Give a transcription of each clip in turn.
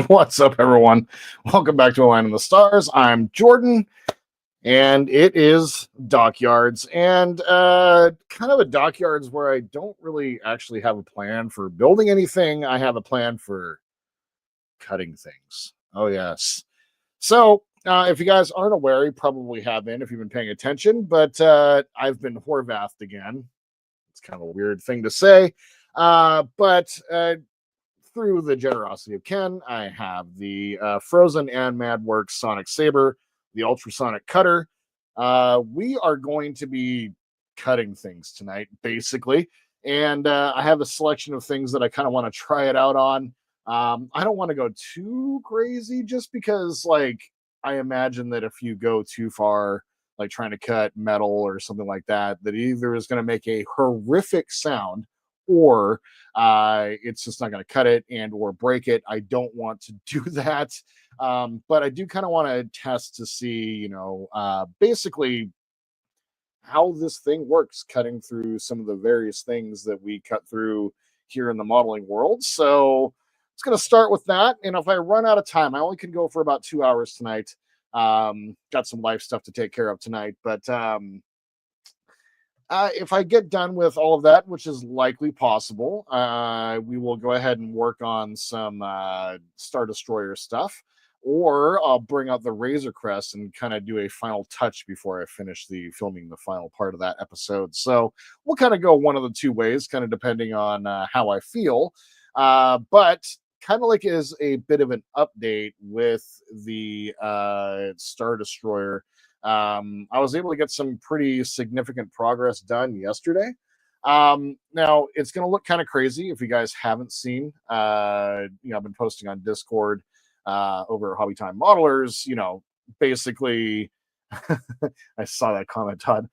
What's up, everyone? Welcome back to A Line in the Stars. I'm Jordan, and it is Dockyards, and kind of a Dockyards where I don't really actually have a plan for building anything. I have a plan for cutting things. Oh, yes. So, if you guys aren't aware, you probably have been if you've been paying attention, but I've been Horvathed again. It's kind of a weird thing to say, but through the generosity of Ken, I have the Phrozen and MadWorks Sonic Saber, the Ultrasonic Cutter. We are going to be cutting things tonight, basically. And I have a selection of things that I kind of want to try it out on. I don't want to go too crazy just because, like, I imagine that if you go too far, like trying to cut metal or something like that, that either is going to make a horrific sound or it's just not going to cut it and or break it. I don't want to do that, but I do kind of want to test to see, basically how this thing works, cutting through some of the various things that we cut through here in the modeling world. So it's going to start with that, and if I run out of time, I only can go for about 2 hours tonight. Got some life stuff to take care of tonight, but if I get done with all of that, which is likely possible, we will go ahead and work on some Star Destroyer stuff, or I'll bring out the Razor Crest and kind of do a final touch before I finish the filming the final part of that episode. So we'll kind of go one of the two ways, kind of depending on how I feel. But kind of like is a bit of an update with the Star Destroyer. I was able to get some pretty significant progress done yesterday. Now it's going to look kind of crazy if you guys haven't seen. I've been posting on Discord over at Hobby Time Modelers. Basically, I saw that comment, Todd.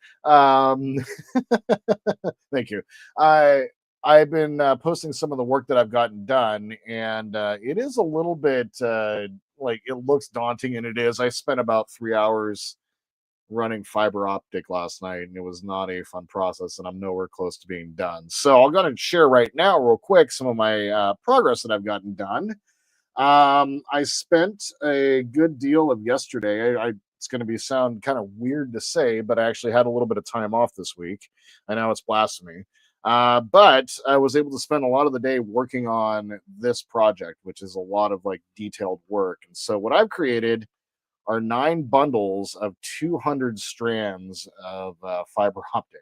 Thank you. I've been posting some of the work that I've gotten done, and it is a little bit like it looks daunting, and it is. I spent about 3 hours running fiber optic last night, and it was not a fun process, and I'm nowhere close to being done. So I'm going to share right now real quick some of my progress that I've gotten done. I spent a good deal of yesterday. It's going to be sound kind of weird to say, but I actually had a little bit of time off this week. I know it's blasphemy, but I was able to spend a lot of the day working on this project, which is a lot of like detailed work. And so what I've created are 9 bundles of 200 strands of fiber optic.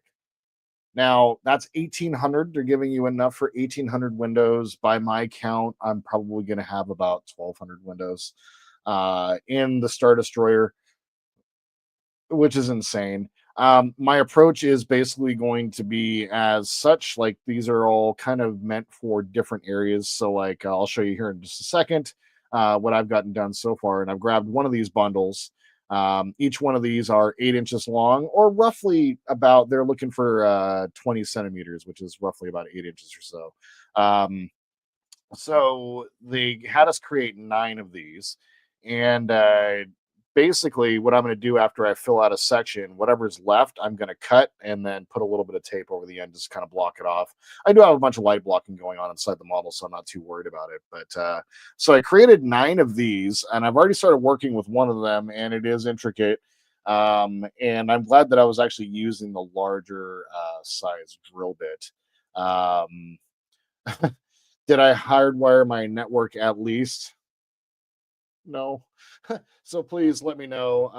Now, that's 1,800. They're giving you enough for 1,800 windows. By my count, I'm probably going to have about 1,200 windows in the Star Destroyer, which is insane. My approach is basically going to be as such, like these are all kind of meant for different areas. So like I'll show you here in just a second what I've gotten done so far. And I've grabbed one of these bundles. Each one of these are 8 inches long, or roughly about, they're looking for 20 centimeters, which is roughly about 8 inches or so. So they had us create 9 of these, and basically what I'm going to do after I fill out a section, whatever's left, I'm going to cut and then put a little bit of tape over the end, just kind of block it off. I do have a bunch of light blocking going on inside the model, so I'm not too worried about it. But so I created 9 of these, and I've already started working with one of them, and it is intricate. And I'm glad that I was actually using the larger size drill bit. Um, did I hardwire my network at least? No. So please let me know.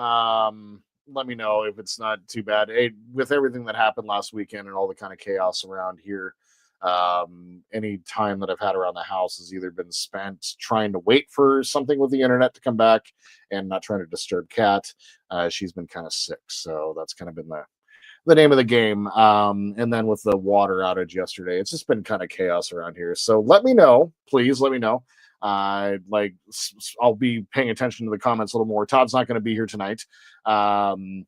Let me know if it's not too bad. With everything that happened last weekend and all the kind of chaos around here, any time that I've had around the house has either been spent trying to wait for something with the internet to come back and not trying to disturb Cat. She's been kind of sick, so that's kind of been the name of the game. And then with the water outage yesterday, it's just been kind of chaos around here. So let me know, please let me know. I'll be paying attention to the comments a little more. Todd's not going to be here tonight. Um,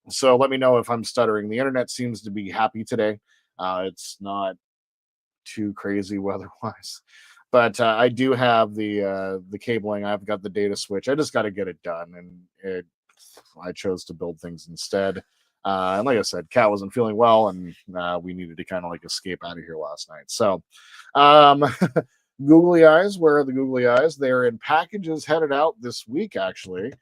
so let me know if I'm stuttering. The internet seems to be happy today. It's not too crazy weather-wise. But I do have the cabling. I've got the data switch. I just got to get it done, and I chose to build things instead. And like I said, Cat wasn't feeling well, and we needed to kind of like escape out of here last night. So, um, googly eyes. Where are the googly eyes? They're in packages headed out this week, actually.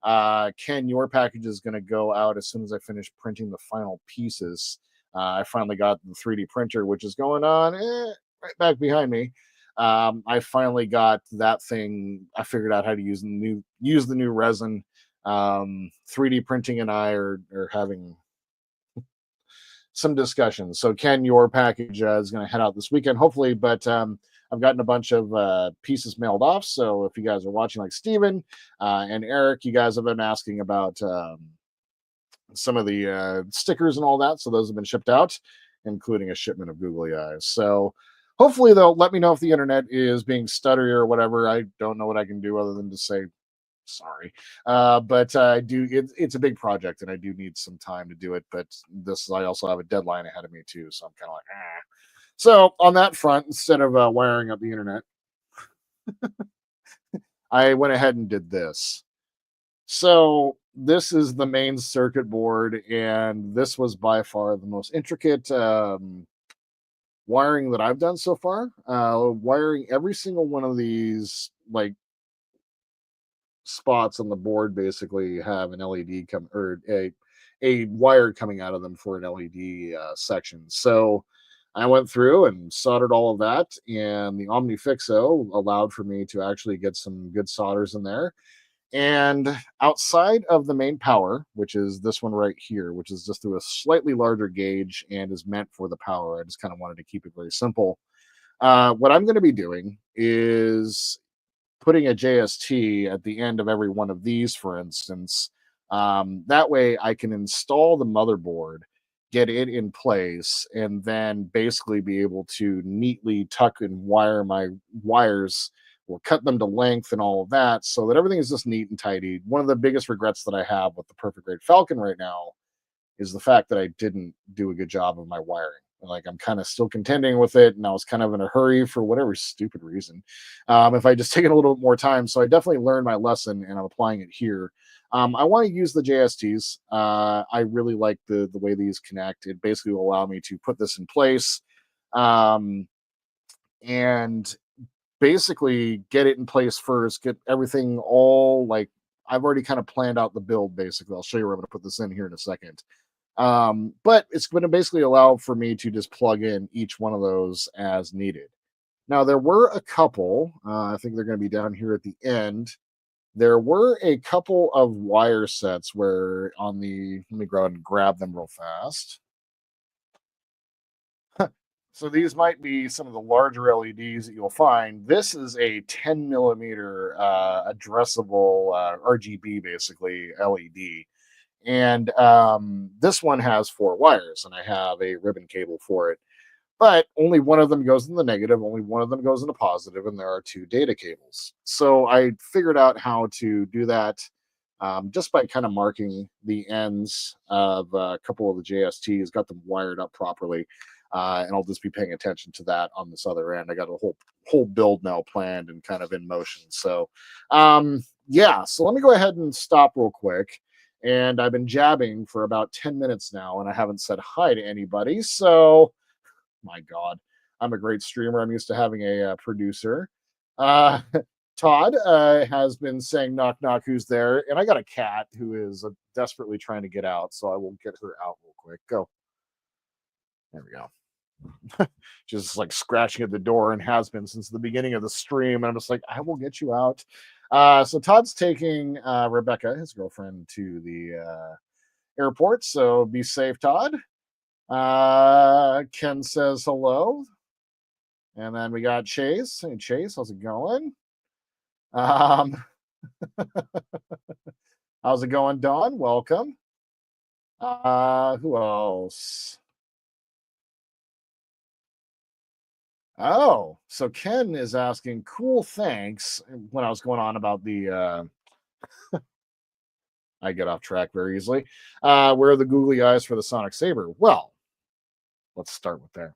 Ken, your package is going to go out as soon as I finish printing the final pieces. I finally got the 3D printer, which is going on right back behind me. I finally got that thing. I figured out how to use the new resin. 3D printing and I are having some discussions. So Ken, your package is going to head out this weekend, hopefully. But I've gotten a bunch of pieces mailed off. So if you guys are watching, like Steven and Eric, you guys have been asking about some of the stickers and all that. So those have been shipped out, including a shipment of googly eyes. So hopefully they'll let me know if the internet is being stuttery or whatever. I don't know what I can do other than to say sorry. But I do. It's a big project, and I do need some time to do it. But I also have a deadline ahead of me too, so I'm kind of like, ah. So on that front, instead of wiring up the internet, I went ahead and did this. So this is the main circuit board, and this was by far the most intricate wiring that I've done so far. Wiring every single one of these like spots on the board basically have an LED come or a wire coming out of them for an LED section. So I went through and soldered all of that, and the OmniFixo allowed for me to actually get some good solders in there. And outside of the main power, which is this one right here, which is just through a slightly larger gauge and is meant for the power, I just kind of wanted to keep it very simple. What I'm going to be doing is putting a JST at the end of every one of these, for instance. That way I can install the motherboard, get it in place, and then basically be able to neatly tuck and wire my wires or cut them to length and all of that so that everything is just neat and tidy. One of the biggest regrets that I have with the Perfect Grade Falcon right now is the fact that I didn't do a good job of my wiring. Like I'm kind of still contending with it, and I was kind of in a hurry for whatever stupid reason. If I just taken a little bit more time, so I definitely learned my lesson, and I'm applying it here. I want to use the JSTs. I really like the way these connect. It basically will allow me to put this in place, and basically get it in place first. Get everything all like I've already kind of planned out the build. Basically, I'll show you where I'm going to put this in here in a second. But it's going to basically allow for me to just plug in each one of those as needed. Now, there were a couple, I think they're going to be down here at the end. There were a couple of wire sets where let me go ahead and grab them real fast. So these might be some of the larger LEDs that you'll find. This is a 10 millimeter addressable RGB, basically LED. And this one has 4 wires, and I have a ribbon cable for it. But only one of them goes in the negative, only one of them goes in the positive, and there are 2 data cables. So I figured out how to do that just by kind of marking the ends of a couple of the JSTs, got them wired up properly. And I'll just be paying attention to that on this other end. I got a whole build now planned and kind of in motion. So yeah, so let me go ahead and stop real quick. And I've been jabbing for about 10 minutes now, and I haven't said hi to anybody. So my God, I'm a great streamer. I'm used to having a producer. Uh, Todd has been saying, knock, knock, who's there? And I got a cat who is desperately trying to get out. So I will get her out real quick. Go. There we go. Just like scratching at the door and has been since the beginning of the stream. And I'm just like, I will get you out. So Todd's taking Rebecca, his girlfriend, to the airport. So be safe, Todd. Ken says hello. And then we got Chase. Hey, Chase, how's it going? How's it going, Dawn? Welcome. Who else? Oh, so Ken is asking, cool, thanks. When I was going on about the I get off track very easily. Where are the googly eyes for the Sonic Saber? Well, let's start with there.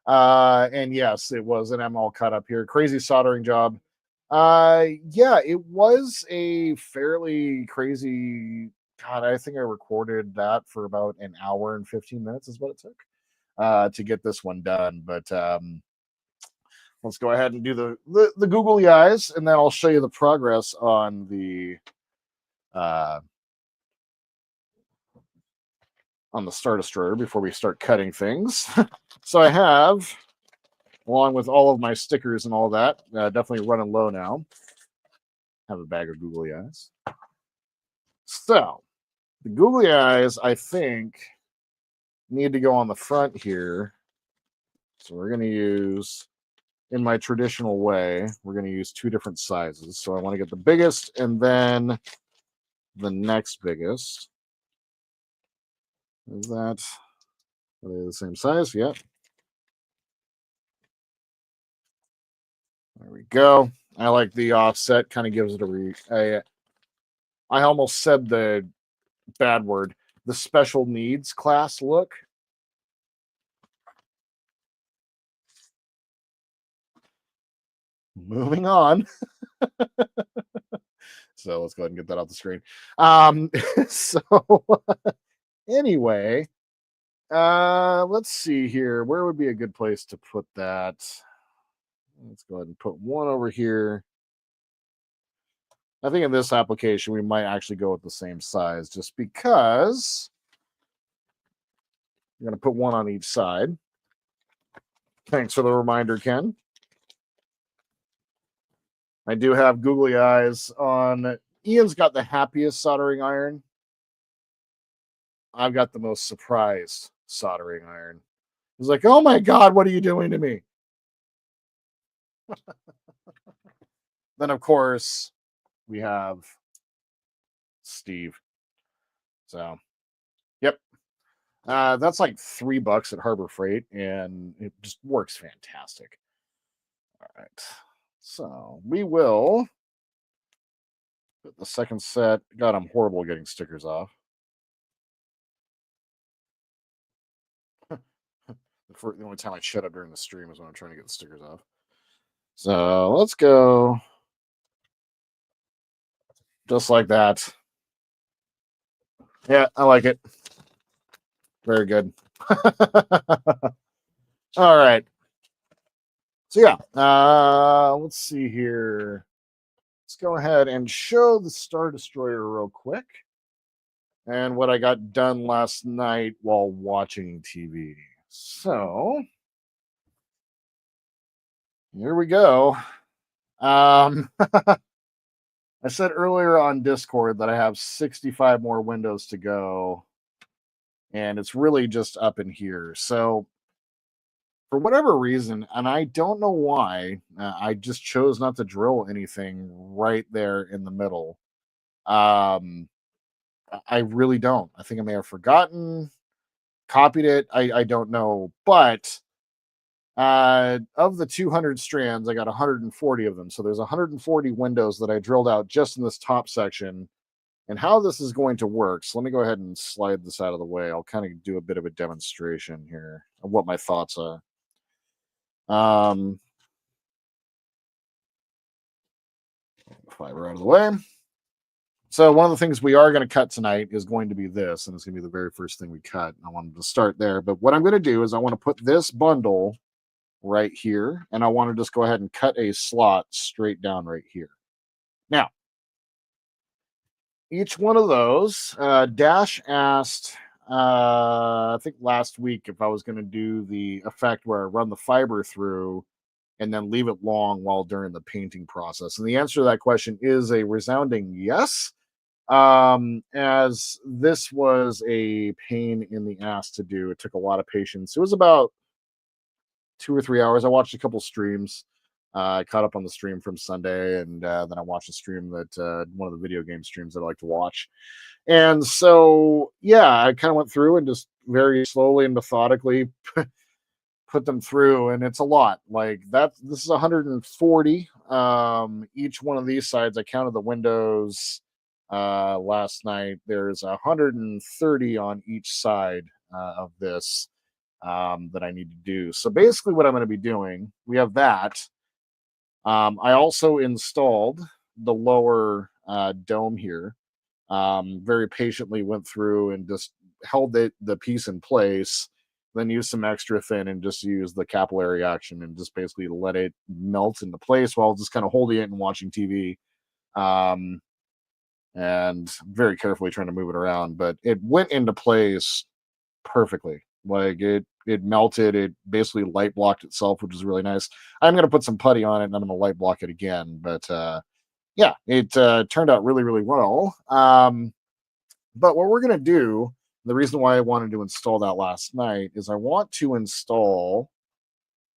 And yes, it was an ML cut up here. Crazy soldering job. Yeah, it was a fairly crazy. God, I think I recorded that for about an hour and 15 minutes is what it took to get this one done. But let's go ahead and do the googly eyes, and then I'll show you the progress on the Star Destroyer before we start cutting things. So I have, along with all of my stickers and all that, definitely running low now. Have a bag of googly eyes. So the googly eyes, I think, need to go on the front here. So we're going to use, in my traditional way, we're going to use two different sizes. So I want to get the biggest and then the next biggest. Is that, are they the same size? Yep. There we go. I like the offset, kind of gives it I almost said the bad word, the special needs class look. Moving on. So let's go ahead and get that off the screen. So anyway, let's see here. Where would be a good place to put that? Let's go ahead and put one over here. I think in this application, we might actually go with the same size just because I'm going to put one on each side. Thanks for the reminder, Ken. I do have googly eyes on. Ian's got the happiest soldering iron. I've got the most surprised soldering iron. He's like, oh my God, what are you doing to me? Then, of course, we have Steve. So, yep. That's like $3 at Harbor Freight, and it just works fantastic. All right. So we will put the second set. God, I'm horrible at getting stickers off. The only time I shut up during the stream is when I'm trying to get the stickers off. So let's go just like that. Yeah, I like it. Very good. All right. So yeah, let's see here. Let's go ahead and show the Star Destroyer real quick and what I got done last night while watching TV. So here we go. I said earlier on Discord that I have 65 more windows to go, and it's really just up in here. So for whatever reason, and I don't know why, I just chose not to drill anything right there in the middle. I really don't. I think I may have forgotten, copied it. I don't know. But of the 200 strands, I got 140 of them. So there's 140 windows that I drilled out just in this top section And how this is going to work, so let me go ahead and slide this out of the way. I'll kind of do a bit of a demonstration here of what my thoughts are. Um, Fiber out of the way. So one of the things we are going to cut tonight is going to be this, and it's going to be the very first thing we cut. I wanted to start there, but what I'm going to do is I want to put this bundle right here, and I want to just go ahead and cut a slot straight down right here. Now, each one of those, Dash asked, I think last week, if I was going to do the effect where I run the fiber through and then leave it long while during the painting process. And the answer to that question is a resounding yes. As this was a pain in the ass to do. It took a lot of patience. It was about 2 or 3 hours. I watched a couple streams. I caught up on the stream from Sunday, and then I watched a stream that one of the video game streams that I like to watch. And so, yeah, I kind of went through and just very slowly and methodically put them through, and it's a lot. Like that, this is 140. Each one of these sides, I counted the windows last night. There's 130 on each side of this that I need to do. So basically, what I'm going to be doing, we have that. I also installed the lower dome here. Very patiently went through and just held the piece in place, then use some extra thin and just use the capillary action and just basically let it melt into place while just kind of holding it and watching TV. And very carefully trying to move it around, but it went into place perfectly. Like it melted. It basically light blocked itself, which is really nice. I'm going to put some putty on it and I'm going to light block it again. But yeah, it turned out really, really well. But what we're going to do, the reason why I wanted to install that last night is I want to install,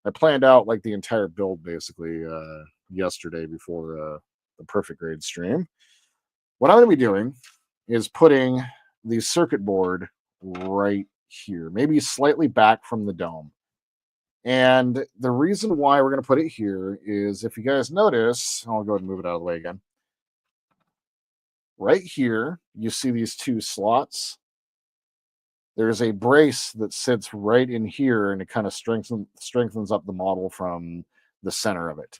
I planned out like the entire build basically yesterday before the Perfect Grade stream. What I'm going to be doing is putting the circuit board right here, maybe slightly back from the dome. And the reason why we're going to put it here is, if you guys notice, I'll go ahead and move it out of the way again. Right here, you see these two slots. There's a brace that sits right in here, and it kind of strengthens up the model from the center of it.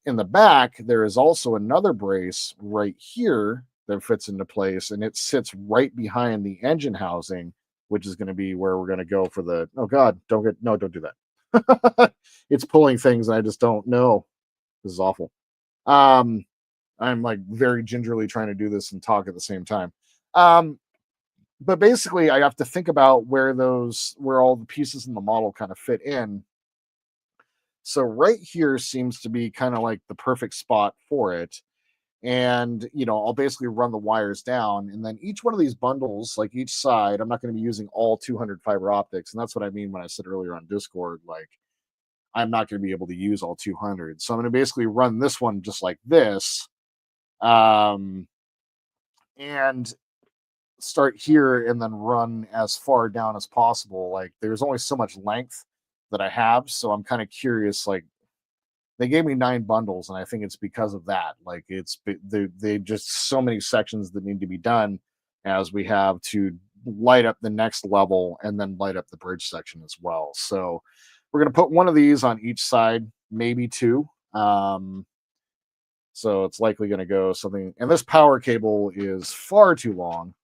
In the back, there is also another brace right here that fits into place, and it sits right behind the engine housing, which is going to be where we're going to go for the, oh God, don't do that. It's pulling things and I just don't know. This is awful. I'm like very gingerly trying to do this and talk at the same time. But basically I have to think about where all the pieces in the model kind of fit in. So right here seems to be kind of like the perfect spot for it. And, I'll basically run the wires down, and then each one of these bundles, like each side, I'm not going to be using all 200 fiber optics. And that's what I mean when I said earlier on Discord, like I'm not going to be able to use all 200. So I'm going to basically run this one just like this. And start here and then run as far down as possible. Like there's only so much length that I have. So I'm kind of curious, like, they gave me 9 bundles, and I think it's because of that. Like they just so many sections that need to be done as we have to light up the next level and then light up the bridge section as well. So we're going to put one of these on each side, maybe 2. So it's likely going to go something, and this power cable is far too long.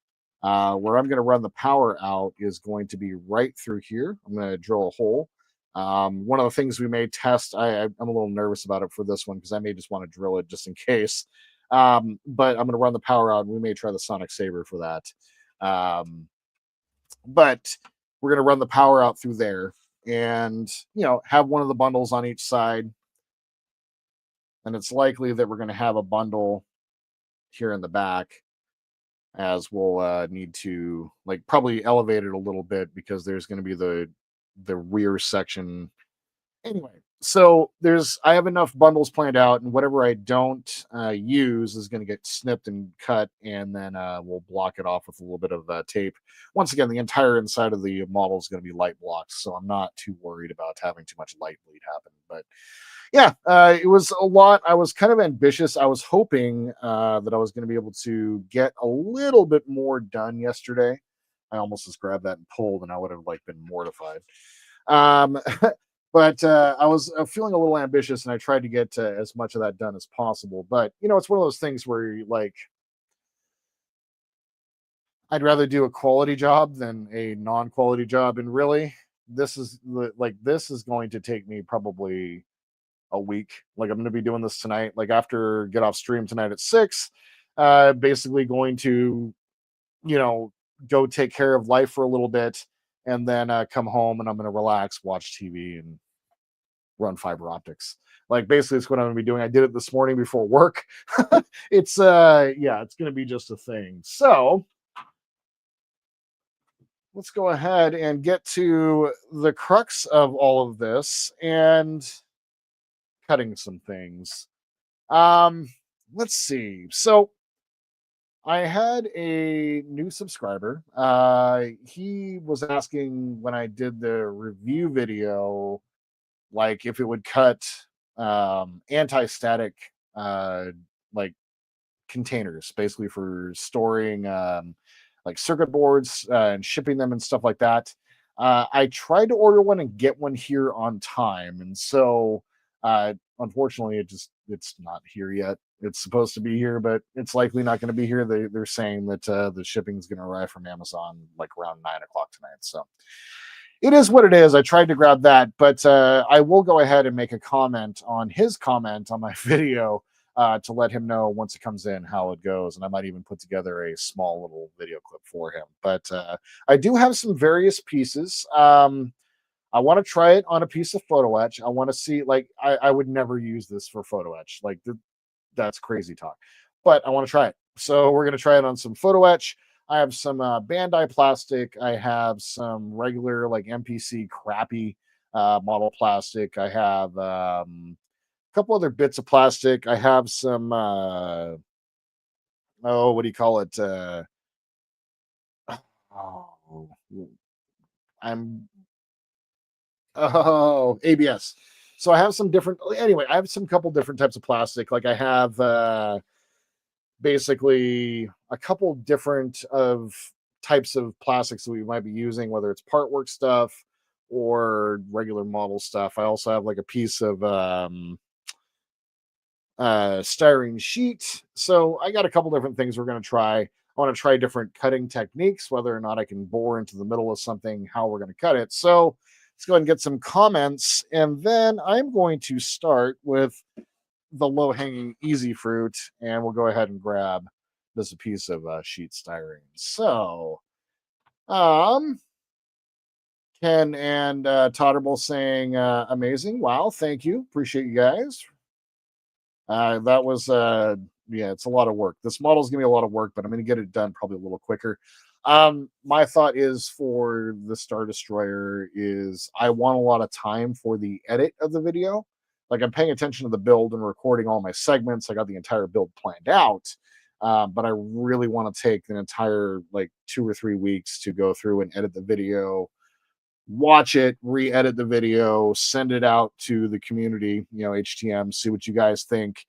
Where I'm going to run the power out is going to be right through here. I'm going to drill a hole. One of the things we may test, I'm a little nervous about it for this one because I may just want to drill it just in case. But I'm going to run the power out, and we may try the Sonic Saber for that. But we're going to run the power out through there and, have one of the bundles on each side. And it's likely that we're going to have a bundle here in the back, as we'll need to probably elevate it a little bit because there's going to be the rear section. Anyway, So I have enough bundles planned out, and whatever I don't use is going to get snipped and cut, and then we'll block it off with a little bit of tape. Once again, the entire inside of the model is going to be light blocked, so I'm not too worried about having too much light bleed happen. But yeah, it was a lot. I was kind of ambitious. I was hoping that I was going to be able to get a little bit more done yesterday. I almost just grabbed that and pulled, and I would have like been mortified. Um, but I was feeling a little ambitious, and I tried to get as much of that done as possible. But it's one of those things where like I'd rather do a quality job than a non-quality job, and really, this is going to take me probably a week. Like I'm going to be doing this tonight. Like after get off stream tonight at 6, basically going to you know go take care of life for a little bit, and then come home and I'm going to relax, watch TV, and run fiber optics. Like basically, it's what I'm going to be doing. I did it this morning before work. It's yeah, it's going to be just a thing. So let's go ahead and get to the crux of all of this and cutting some things. Um, let's see. So I had a new subscriber. He was asking when I did the review video, like if it would cut anti-static like containers, basically for storing like circuit boards and shipping them and stuff like that. I tried to order one and get one here on time, and so unfortunately, it's not here yet. It's supposed to be here, but it's likely not going to be here. They're saying that the shipping is going to arrive from Amazon like around 9 o'clock tonight. So it is what it is. I tried to grab that, but I will go ahead and make a comment on his comment on my video to let him know once it comes in how it goes. And I might even put together a small little video clip for him. But I do have some various pieces. I want to try it on a piece of photo etch. I want to see, like, I would never use this for photo etch. Like, that's crazy talk. But I want to try it. So we're going to try it on some photo etch. I have some Bandai plastic. I have some regular, like, MPC crappy model plastic. I have a couple other bits of plastic. I have some, oh, what do you call it? Oh, I'm Oh, ABS. So I have some different anyway, I have some couple different types of plastic. Like I have basically a couple different of types of plastics that we might be using, whether it's part work stuff or regular model stuff. I also have like a piece of styrene sheet. So I got a couple different things we're going to try. I want to try different cutting techniques, whether or not I can bore into the middle of something, how we're going to cut it. So let's go ahead and get some comments. And then I'm going to start with the low hanging easy fruit. And we'll go ahead and grab this piece of sheet styrene. So, Ken and Totterable saying, amazing. Wow. Thank you. Appreciate you guys. That was yeah, it's a lot of work. This model is gonna be a lot of work, but I'm gonna get it done probably a little quicker. My thought is for the Star Destroyer is I want a lot of time for the edit of the video. Like I'm paying attention to the build and recording all my segments. I got the entire build planned out. But I really want to take an entire like 2 or 3 weeks to go through and edit the video, watch it, re-edit the video, send it out to the community, HTM, see what you guys think,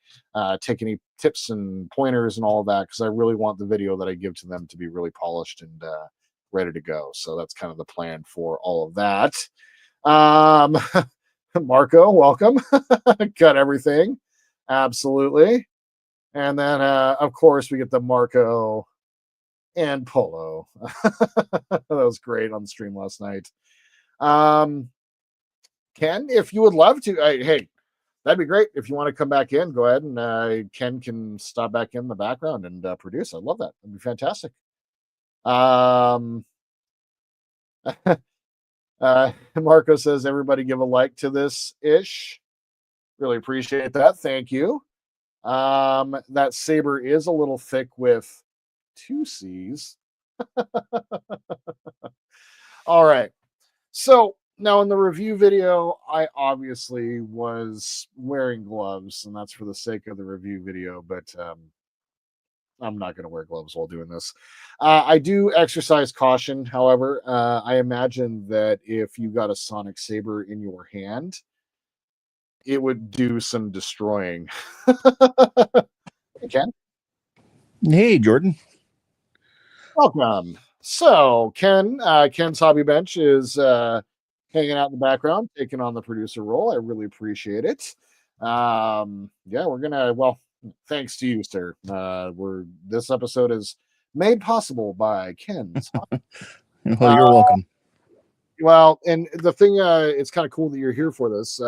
take any tips and pointers and all of that, because I really want the video that I give to them to be really polished and ready to go. So that's kind of the plan for all of that. Marco, welcome. Cut everything. Absolutely. And then, of course, we get the Marco and Polo. That was great on the stream last night. Ken, if you would love to, hey, that'd be great. If you want to come back in, go ahead and Ken can stop back in the background and produce. I'd love that. That'd be fantastic. Marco says, everybody give a like to this ish. Really appreciate that. Thank you. That saber is a little thick with 2 C's. All right. So Now, in the review video, I obviously was wearing gloves, and that's for the sake of the review video, but I'm not going to wear gloves while doing this. I do exercise caution, however. I imagine that if you got a sonic saber in your hand, it would do some destroying. Hey, Ken, Hey, Jordan. welcome. So, Ken's Hobby Bench is hanging out in the background, taking on the producer role. I really appreciate it. Yeah, we're gonna. Well, thanks to you, sir. This episode is made possible by Ken's. Well, you're welcome. Well, and the thing, it's kind of cool that you're here for this.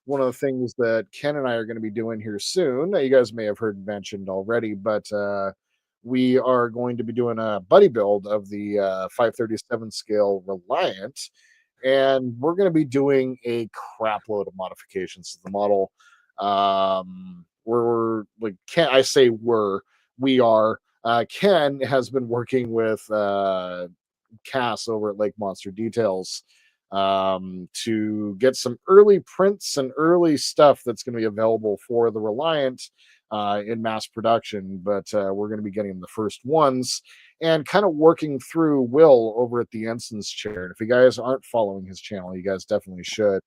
One of the things that Ken and I are going to be doing here soon, you guys may have heard mentioned already, but we are going to be doing a buddy build of the 537 scale Reliant, and we're going to be doing a crap load of modifications to the model. We're like, Ken, I say we are. Ken has been working with Cass over at Lake Monster Details to get some early prints and early stuff that's going to be available for the Reliant in mass production. But we're going to be getting the first ones and kind of working through Will over at the Ensign's Chair. And if you guys aren't following his channel, you guys definitely should.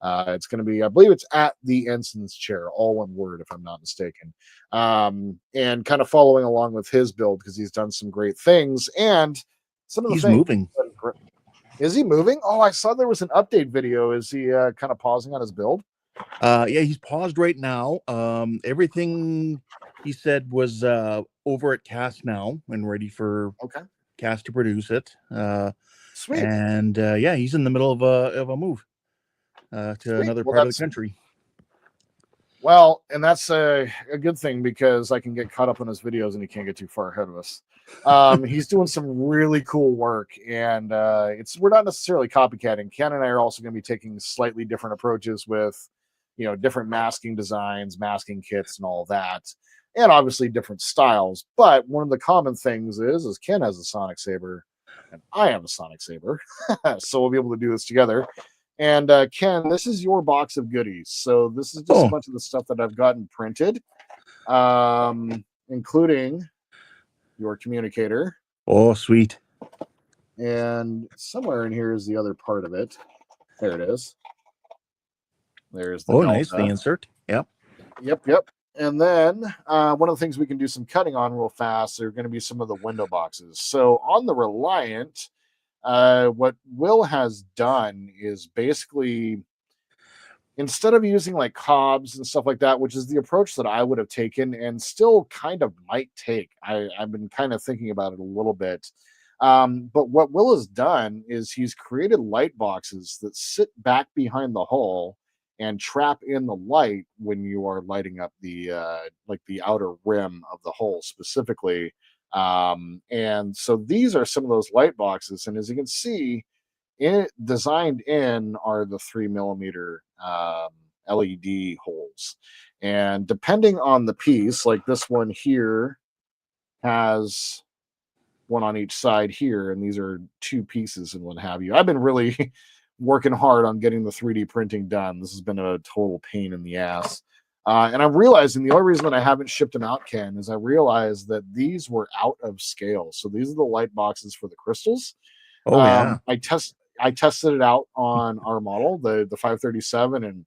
It's going to be, I believe it's at the Ensign's Chair, all one word, if I'm not mistaken. And kind of following along with his build because he's done some great things. And some of the He's things. moving. Is he moving? Oh, I saw there was an update video. Is he kind of pausing on his build? Yeah, he's paused right now. Everything he said was over at Cass now and ready for Cass to produce it. Sweet. And yeah, he's in the middle of a move to another part of the country. Well, and that's a good thing because I can get caught up on his videos and he can't get too far ahead of us. He's doing some really cool work, and we're not necessarily copycatting. Ken and I are also going to be taking slightly different approaches with, different masking designs, masking kits, and all that, and obviously different styles. But one of the common things is Ken has a sonic saber, and I have a sonic saber, so we'll be able to do this together. And Ken, this is your box of goodies. So this is just a bunch of the stuff that I've gotten printed, including your communicator. Oh, sweet. And somewhere in here is the other part of it. There it is. There's the Delta. Nice, the insert. Yep. Yep. And then one of the things we can do some cutting on real fast are going to be some of the window boxes. So on the Reliant, what Will has done is basically, instead of using like cobs and stuff like that, which is the approach that I would have taken and still kind of might take, I've been kind of thinking about it a little bit. But what Will has done is he's created light boxes that sit back behind the hull and trap in the light when you are lighting up the outer rim of the hull specifically. And so these are some of those light boxes, and as you can see, designed in are the 3mm LED holes. And depending on the piece, like this one here has one on each side here, and these are two pieces and what have you. I've been really working hard on getting the 3D printing done. This has been a total pain in the ass. And I'm realizing the only reason that I haven't shipped them out, Ken, is I realized that these were out of scale. So these are the light boxes for the crystals. Oh, yeah. I tested it out on our model, the 537, and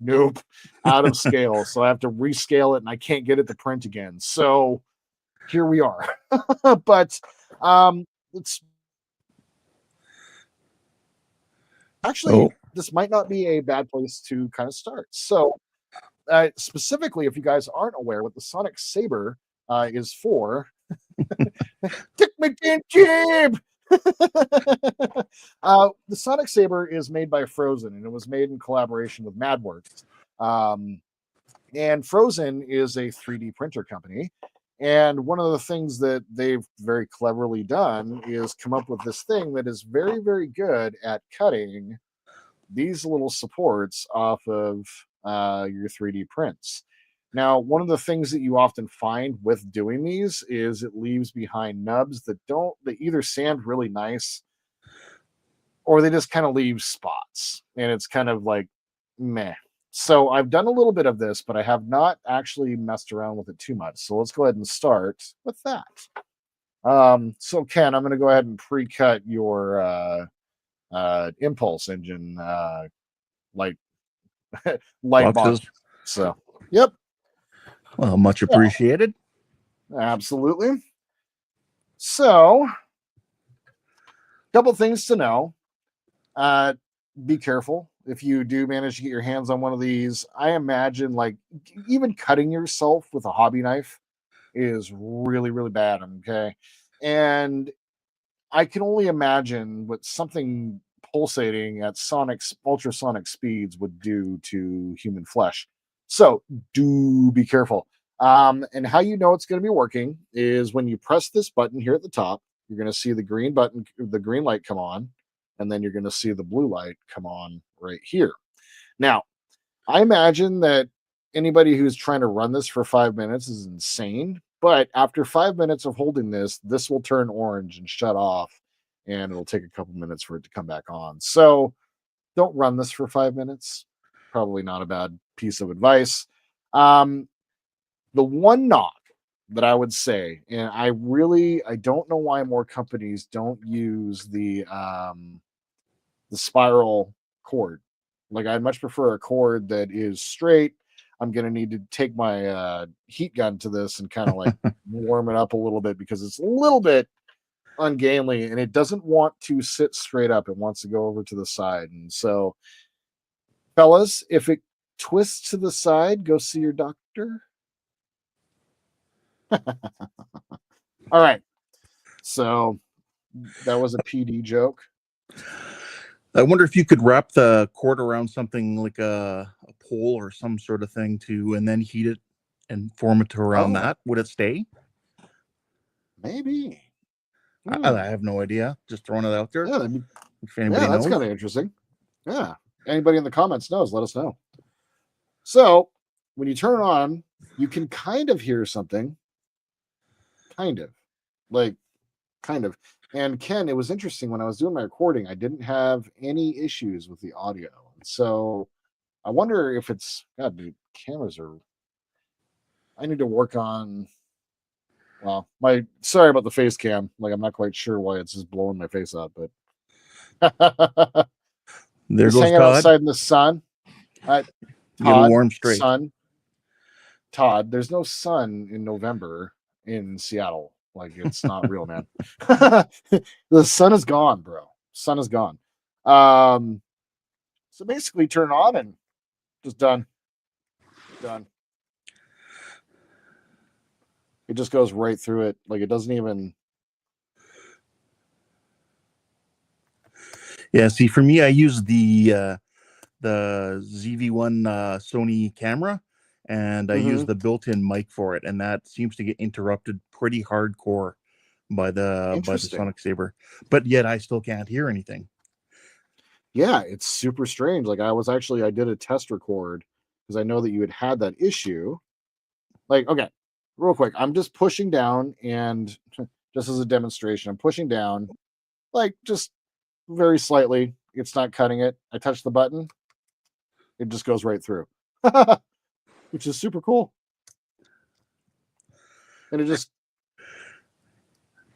nope, out of scale. So I have to rescale it, and I can't get it to print again. So here we are. But it's actually, this might not be a bad place to kind of start. So specifically, if you guys aren't aware what the sonic saber is for, Dick McGinty! The sonic saber is made by Phrozen, and it was made in collaboration with MadWorks. And Phrozen is a 3D printer company. And one of the things that they've very cleverly done is come up with this thing that is very, very good at cutting these little supports off of your 3D prints. Now, one of the things that you often find with doing these is it leaves behind nubs that either sand really nice or they just kind of leave spots, and it's kind of like meh. So I've done a little bit of this, but I have not actually messed around with it too much. So let's go ahead and start with that. So Ken, I'm going to go ahead and pre-cut your impulse engine light light box. Boxes. So yep. Well, much appreciated. Absolutely. So, couple things to know. Be careful if you do manage to get your hands on one of these. I imagine like even cutting yourself with a hobby knife is really, really bad. Okay. And I can only imagine what something pulsating at ultrasonic speeds would do to human flesh. So do be careful. And how you know it's going to be working is when you press this button here at the top, you're going to see the green button, the green light come on, and then you're going to see the blue light come on right here. Now, I imagine that anybody who's trying to run this for 5 minutes is insane. But after 5 minutes of holding this will turn orange and shut off, and it'll take a couple minutes for it to come back on. So don't run this for 5 minutes. Probably not a bad piece of advice. The one knock that I would say, and I don't know why more companies don't use the spiral cord. Like I'd much prefer a cord that is straight. I'm going to need to take my heat gun to this and kind of like warm it up a little bit because it's a little bit ungainly and it doesn't want to sit straight up. It wants to go over to the side. And so, fellas, if it twists to the side, go see your doctor. All right. So that was a PD joke. I wonder if you could wrap the cord around something like a pole or some sort of thing and then heat it and form it to around that. Would it stay? Maybe. I have no idea. Just throwing it out there. Yeah, if anybody that's knows. kind of interesting. Yeah. Anybody in the comments knows, let us know. So when you turn it on, you can kind of hear something. Kind of. And Ken, it was interesting when I was doing my recording, I didn't have any issues with the audio. So I wonder if it's God, dude, cameras are. I need to work on. Well, sorry about the face cam. Like I'm not quite sure why it's just blowing my face up, but there just goes hanging Todd. outside in the sun. Todd, get a warm straight. Sun. Todd, there's no sun in November in Seattle. Like it's not real, man. The sun is gone, bro. Sun is gone. So basically turn it on and just done. It just goes right through it. Like it doesn't even. Yeah, see, for me, I use the ZV-1 Sony camera, and I use the built-in mic for it, and that seems to get interrupted pretty hardcore by the Sonic Saber, but yet I still can't hear anything. Yeah, it's super strange. Like I did a test record because I know that you had that issue. Like, okay, real quick, I'm just pushing down, and just as a demonstration, I'm pushing down, like just very slightly. It's not cutting it. I touch the button, it just goes right through, which is super cool. And it just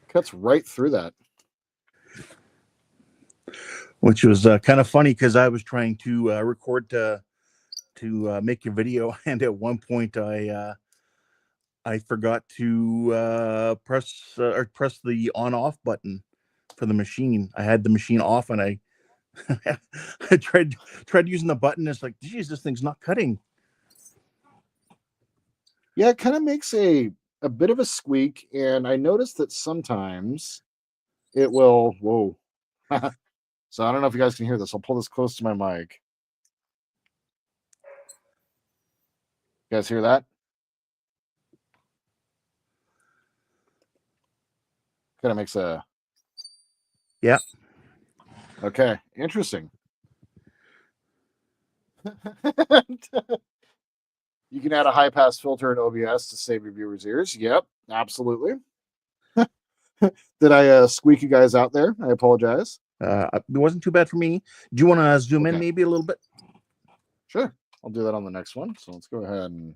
cuts right through that. Which was kind of funny because I was trying to record to make a video, and at one point I forgot to press the on-off button for the machine. I had the machine off, and I I tried using the button. It's like, geez, this thing's not cutting. Yeah, it kind of makes a bit of a squeak, and I noticed that sometimes it will. Whoa. So I don't know if you guys can hear this. I'll pull this close to my mic. You guys hear that? Kind of makes a. Yeah. Okay. Interesting. You can add a high pass filter in OBS to save your viewers' ears. Yep, absolutely. Did I squeak you guys out there? I apologize. It wasn't too bad for me. Do you want to zoom in maybe a little bit? Sure. I'll do that on the next one. So let's go ahead and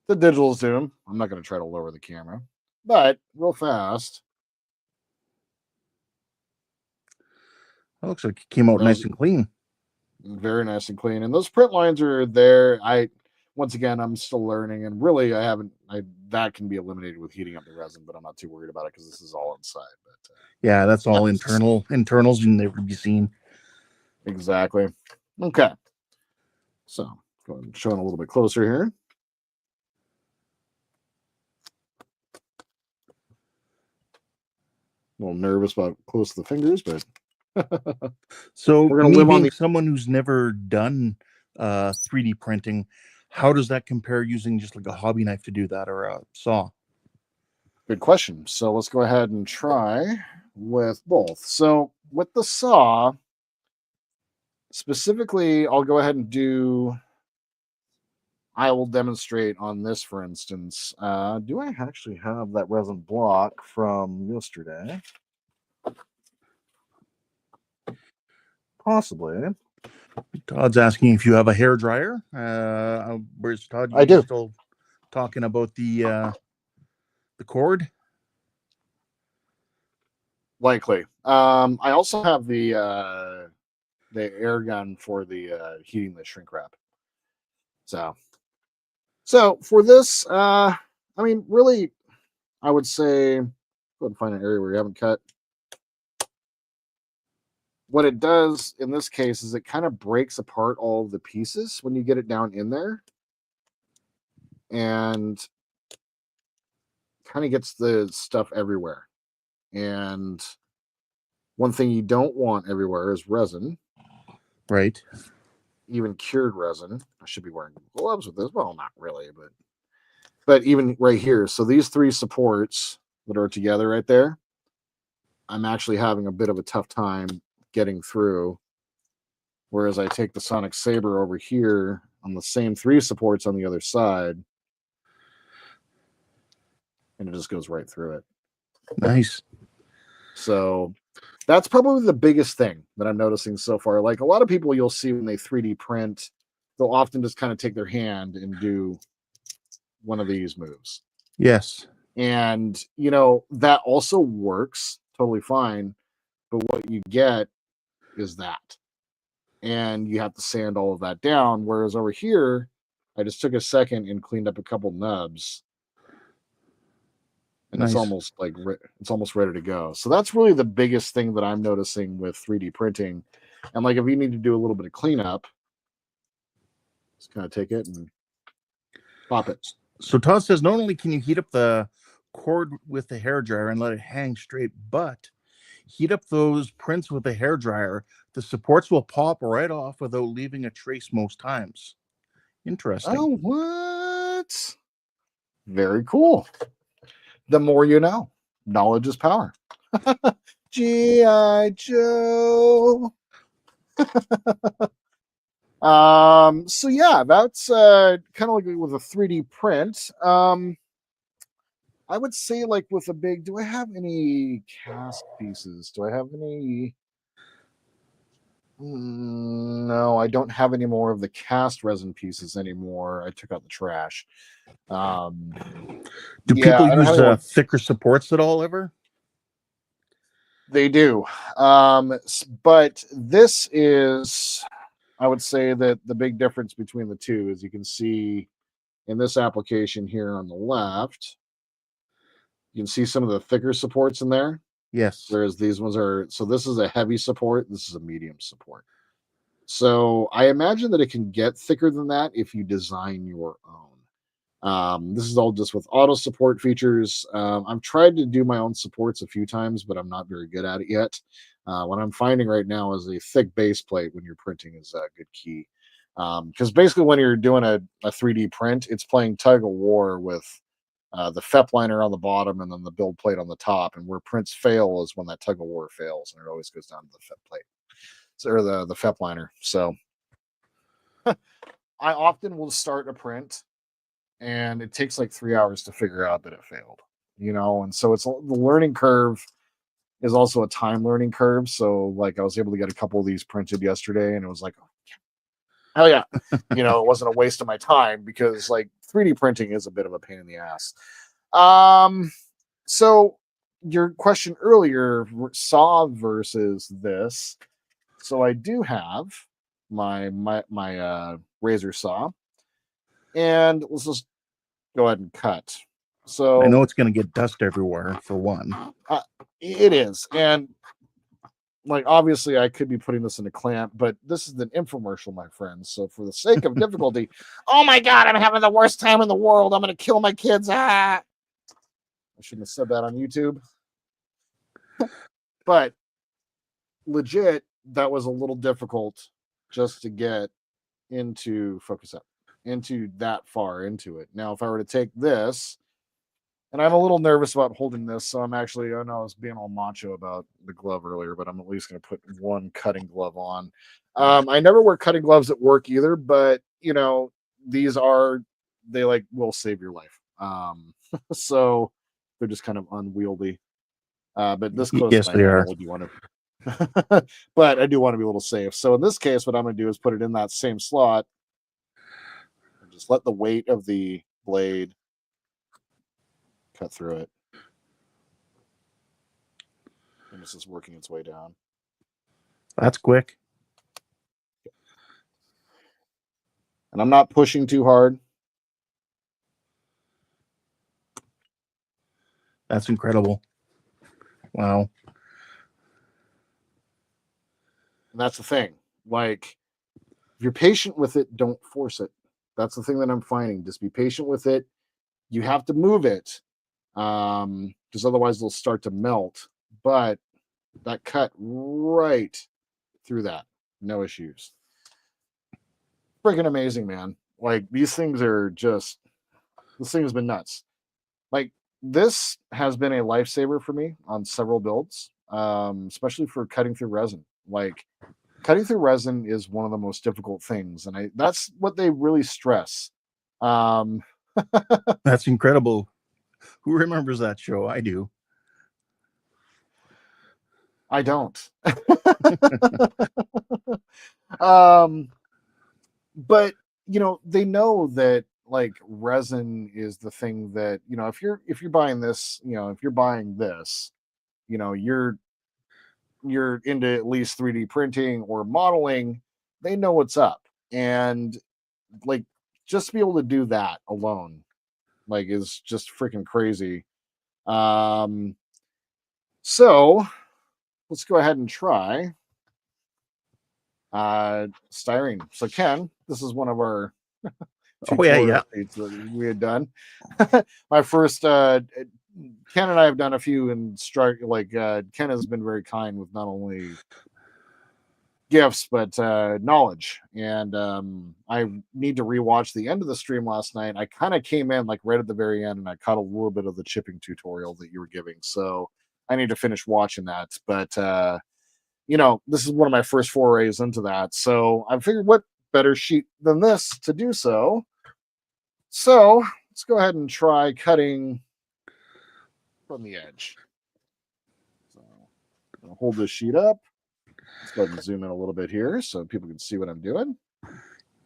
the digital zoom. I'm not going to try to lower the camera, but real fast. It looks like it came out nice and clean. Very nice and clean. And those print lines are there. Once again, I'm still learning, and really, that can be eliminated with heating up the resin, but I'm not too worried about it because this is all inside. But yeah, that's all internals you never be seen. Exactly. Okay. So go ahead and show it a little bit closer here. A little nervous about close to the fingers, but so me being someone who's never done 3D printing, how does that compare using just like a hobby knife to do that or a saw? Good question. So let's go ahead and try with both. So with the saw, specifically, I will demonstrate on this, for instance. Do I actually have that resin block from yesterday? Possibly. Todd's asking if you have a hair dryer. Where's Todd? I do. Still talking about the cord? Likely. I also have the air gun for the heating the shrink wrap. So for this, I mean, really, I would say go ahead and find an area where you haven't cut. What it does in this case is it kind of breaks apart all of the pieces when you get it down in there, and kind of gets the stuff everywhere. And one thing you don't want everywhere is resin. Right. Even cured resin. I should be wearing gloves with this. Well, not really, but even right here. So these three supports that are together right there, I'm actually having a bit of a tough time getting through. Whereas I take the Sonic Saber over here on the same three supports on the other side, and it just goes right through it. Nice. So that's probably the biggest thing that I'm noticing so far. Like a lot of people you'll see when they 3D print, they'll often just kind of take their hand and do one of these moves. Yes. And, that also works totally fine. But what you get is that. And you have to sand all of that down. Whereas over here, I just took a second and cleaned up a couple nubs. And nice. It's almost ready to go. So that's really the biggest thing that I'm noticing with 3D printing. And like if you need to do a little bit of cleanup, just kind of take it and pop it. So Todd says not only can you heat up the cord with the hairdryer and let it hang straight, but heat up those prints with the hairdryer. The supports will pop right off without leaving a trace most times. Interesting. Oh, what? Very cool. The more you know. Knowledge is power. G.I. Joe. So yeah, that's kind of like with a 3D print. I would say like with a big, do I have any cast pieces? Do I have any? No, I don't have any more of the cast resin pieces anymore. I took out the trash. Do people use thicker supports at all ever? They do. But this is, I would say that the big difference between the two is you can see in this application here on the left, you can see some of the thicker supports in there. Yes. Whereas these ones are, so this is a heavy support. This is a medium support. So I imagine that it can get thicker than that if you design your own. This is all just with auto support features. I've tried to do my own supports a few times, but I'm not very good at it yet. What I'm finding right now is a thick base plate when you're printing is a good key. Because basically when you're doing a 3D print, it's playing tug of war with the FEP liner on the bottom and then the build plate on the top. And where prints fail is when that tug of war fails, and it always goes down to the FEP plate. Or the FEP liner. So I often will start a print and it takes like 3 hours to figure out that it failed, and so it's the learning curve is also a time learning curve. So like I was able to get a couple of these printed yesterday, and it was like, hell yeah, it wasn't a waste of my time, because like 3D printing is a bit of a pain in the ass. So your question earlier, saw versus this. So I do have my razor saw, and let's just go ahead and cut. So I know it's going to get dust everywhere for one. It is, and like obviously I could be putting this in a clamp, but this is an infomercial, my friends. So for the sake of difficulty, oh my god, I'm having the worst time in the world. I'm gonna kill my kids. I shouldn't have said that on YouTube. But legit, that was a little difficult just to get into into that far into it. Now, if I were to take this, and I'm a little nervous about holding this, so I'm actually, I know I was being all macho about the glove earlier, but I'm at least going to put one cutting glove on. I never wear cutting gloves at work either, but these they like will save your life. So they're just kind of unwieldy. But this close Yes, to my they head, I are. really do want to, but I do want to be a little safe. So in this case, what I'm going to do is put it in that same slot and just let the weight of the blade cut through it. And this is working its way down. That's quick. And I'm not pushing too hard. That's incredible. Wow. And that's the thing. Like, if you're patient with it, don't force it. That's the thing that I'm finding. Just be patient with it. You have to move it, because otherwise they'll start to melt. But that cut right through that. No issues. Freaking amazing, man. Like, these things are just, this thing has been nuts. Like, this has been a lifesaver for me on several builds, especially for cutting through resin. Like, cutting through resin is one of the most difficult things, and that's what they really stress. That's incredible. Who remembers that show? I do. I don't. But they know that like resin is the thing that if you're buying this, if you're buying this, you're into at least 3D printing or modeling. They know what's up, and like just to be able to do that alone, like, is just freaking crazy. So let's go ahead and try styrene. So Ken, this is one of our Oh yeah, tutorial yeah. sheets that we had done. My first Ken and I have done a few, and Ken has been very kind with not only gifts but knowledge. And I need to rewatch the end of the stream last night. I kind of came in like right at the very end, and I caught a little bit of the chipping tutorial that you were giving, so I need to finish watching that. But this is one of my first forays into that, so I figured what better sheet than this to do so. So let's go ahead and try cutting from the edge. So I'm gonna hold this sheet up. Let's go ahead and zoom in a little bit here so people can see what I'm doing.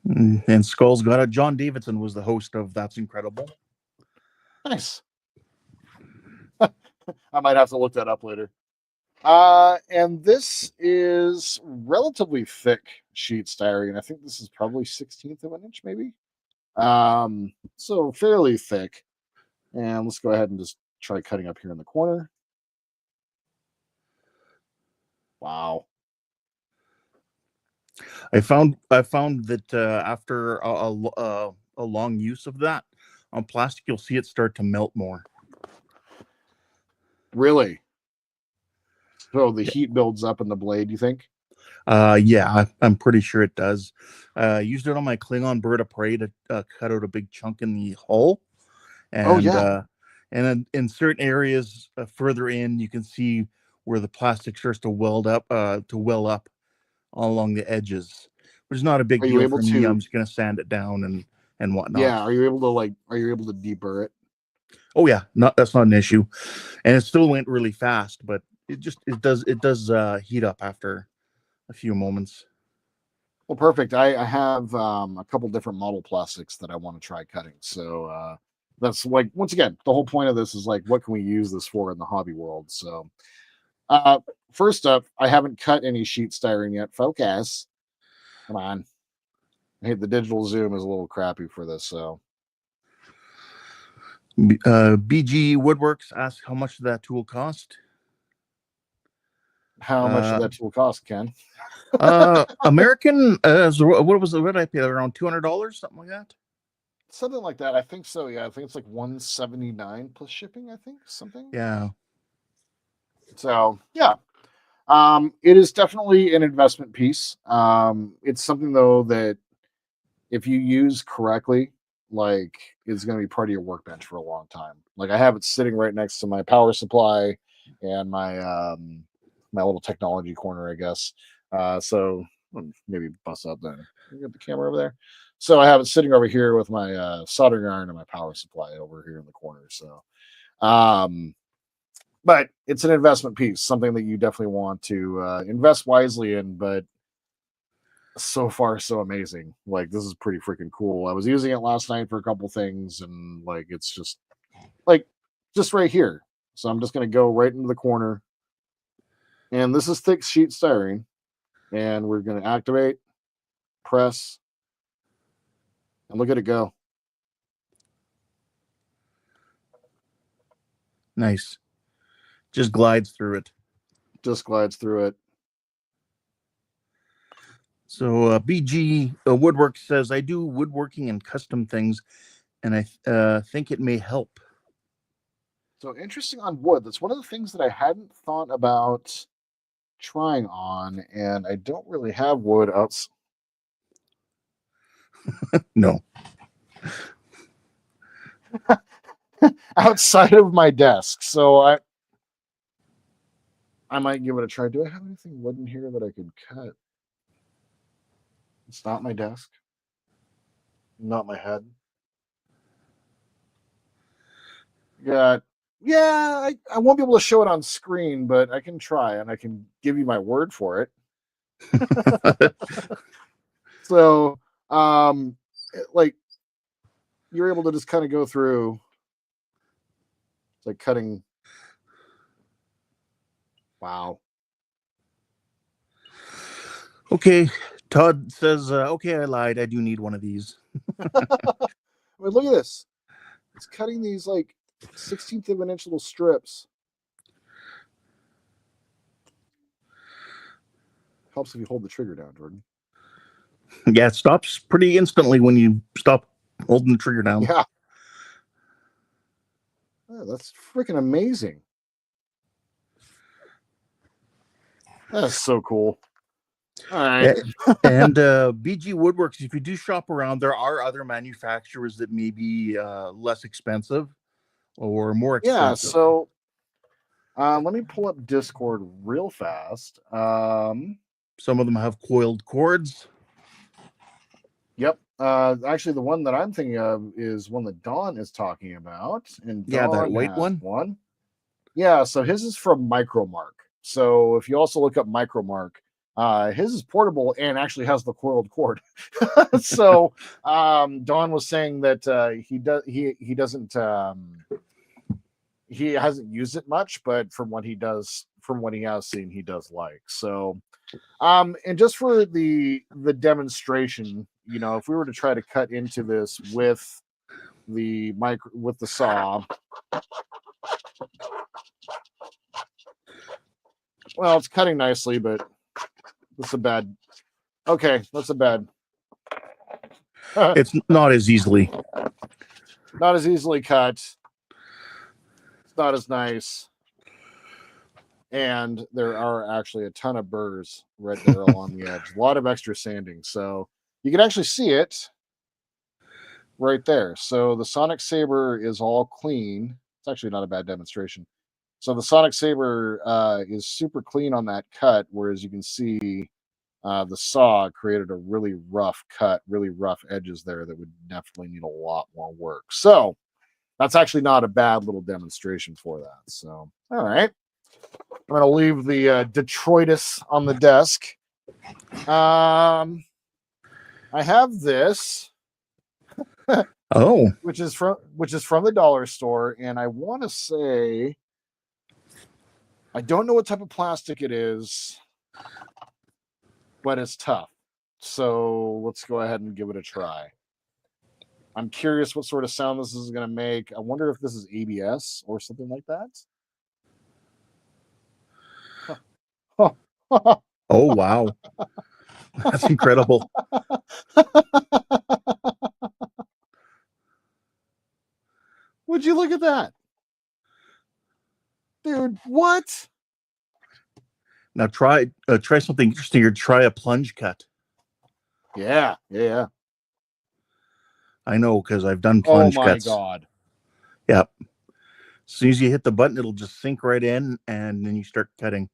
And Skull's got it. John Davidson was the host of That's Incredible. Nice. I might have to look that up later. And this is relatively thick sheet styrene. I think this is probably 1/16 of an inch, maybe. So fairly thick. And let's go ahead and just try cutting up here in the corner. Wow. I found that after a long use of that on plastic, you'll see it start to melt more. Really? So the Yeah. heat builds up in the blade, you think? Yeah, I'm pretty sure it does. Used it on my Klingon bird of prey to cut out a big chunk in the hull, and Oh yeah. and in certain areas further in, you can see where the plastic starts to well up along the edges, which is not a big Are you deal able for me. to? I'm just gonna sand it down and whatnot. Yeah. Are you able to Are you able to deburr it? Oh yeah, that's not an issue, and it still went really fast. But it does heat up after a few moments. Well, perfect. I have a couple different model plastics that I want to try cutting. So that's like, once again, the whole point of this is like, what can we use this for in the hobby world? So uh, first up, I haven't cut any sheet styrene yet. Focus. Come on. Hey, the digital zoom is a little crappy for this. So BG Woodworks asks how much did that tool cost? how much did that tool cost, Ken? American, what was the, what did I pay? Around $200, something like that. Something like that. I think so. Yeah, I think it's like 179 plus shipping. I think something. Yeah. So yeah, it is definitely an investment piece. It's something though that if you use correctly, like is going to be part of your workbench for a long time. Like I have it sitting right next to my power supply and my little technology corner, I guess. So maybe bust up then. Get the camera over there. So I have it sitting over here with my soldering iron and my power supply over here in the corner. So, but it's an investment piece, something that you definitely want to invest wisely in. But so far, so amazing. Like this is pretty freaking cool. I was using it last night for a couple things, and like it's just like just right here. So I'm just gonna go right into the corner, and this is thick sheet styrene, and we're gonna activate, press, and look at it go. Nice. Just glides through it. Just glides through it. So BG Woodwork says, I do woodworking and custom things, and I think it may help. So interesting on wood. That's one of the things that I hadn't thought about trying on, and I don't really have wood outside. No. Outside of my desk. So I might give it a try. Do I have anything wooden here that I could cut? It's not my desk. Not my head. Yeah. Yeah, I won't be able to show it on screen, but I can try and I can give you my word for it. So like you're able to just kind of go through. It's like cutting. Wow. Okay. Todd says, okay, I lied. I do need one of these. I mean, look at this. It's cutting these like 1/16 of an inch little strips. Helps if you hold the trigger down, Jordan. Yeah, it stops pretty instantly when you stop holding the trigger down. Yeah. Oh, that's freaking amazing. That's so cool. All right. And BG Woodworks, if you do shop around, there are other manufacturers that may be less expensive or more expensive. Yeah, so let me pull up Discord real fast. Some of them have coiled cords. Yep. Actually, the one that I'm thinking of is one that Dawn is talking about. And Yeah, that Dawn white has one. Yeah, so his is from Micromark. So if you also look up Micromark, his is portable and actually has the coiled cord. So Dawn was saying that he doesn't he hasn't used it much, but from what he has seen, he does like. So and just for the demonstration, you know, if we were to try to cut into this with the saw, well, it's cutting nicely, but that's a bad. Okay, that's a bad. It's not as easily cut. It's not as nice. And there are actually a ton of burrs right there along the edge. A lot of extra sanding. So you can actually see it right there. So the Sonic Saber is all clean. It's actually not a bad demonstration. So the Sonic Saber is super clean on that cut, whereas you can see the saw created a really rough cut, really rough edges there that would definitely need a lot more work. So that's actually not a bad little demonstration for that. So, all right. I'm going to leave the Detroitus on the desk. I have this, Oh, which is from the dollar store, and I want to say I don't know what type of plastic it is, but it's tough. So let's go ahead and give it a try. I'm curious what sort of sound this is going to make. I wonder if this is ABS or something like that. oh, wow. That's incredible. Would you look at that? Dude, what? Now try something interesting or try a plunge cut. Yeah. I know because I've done Oh plunge my cuts. God. Yep. As soon as you hit the button, it'll just sink right in, and then you start cutting.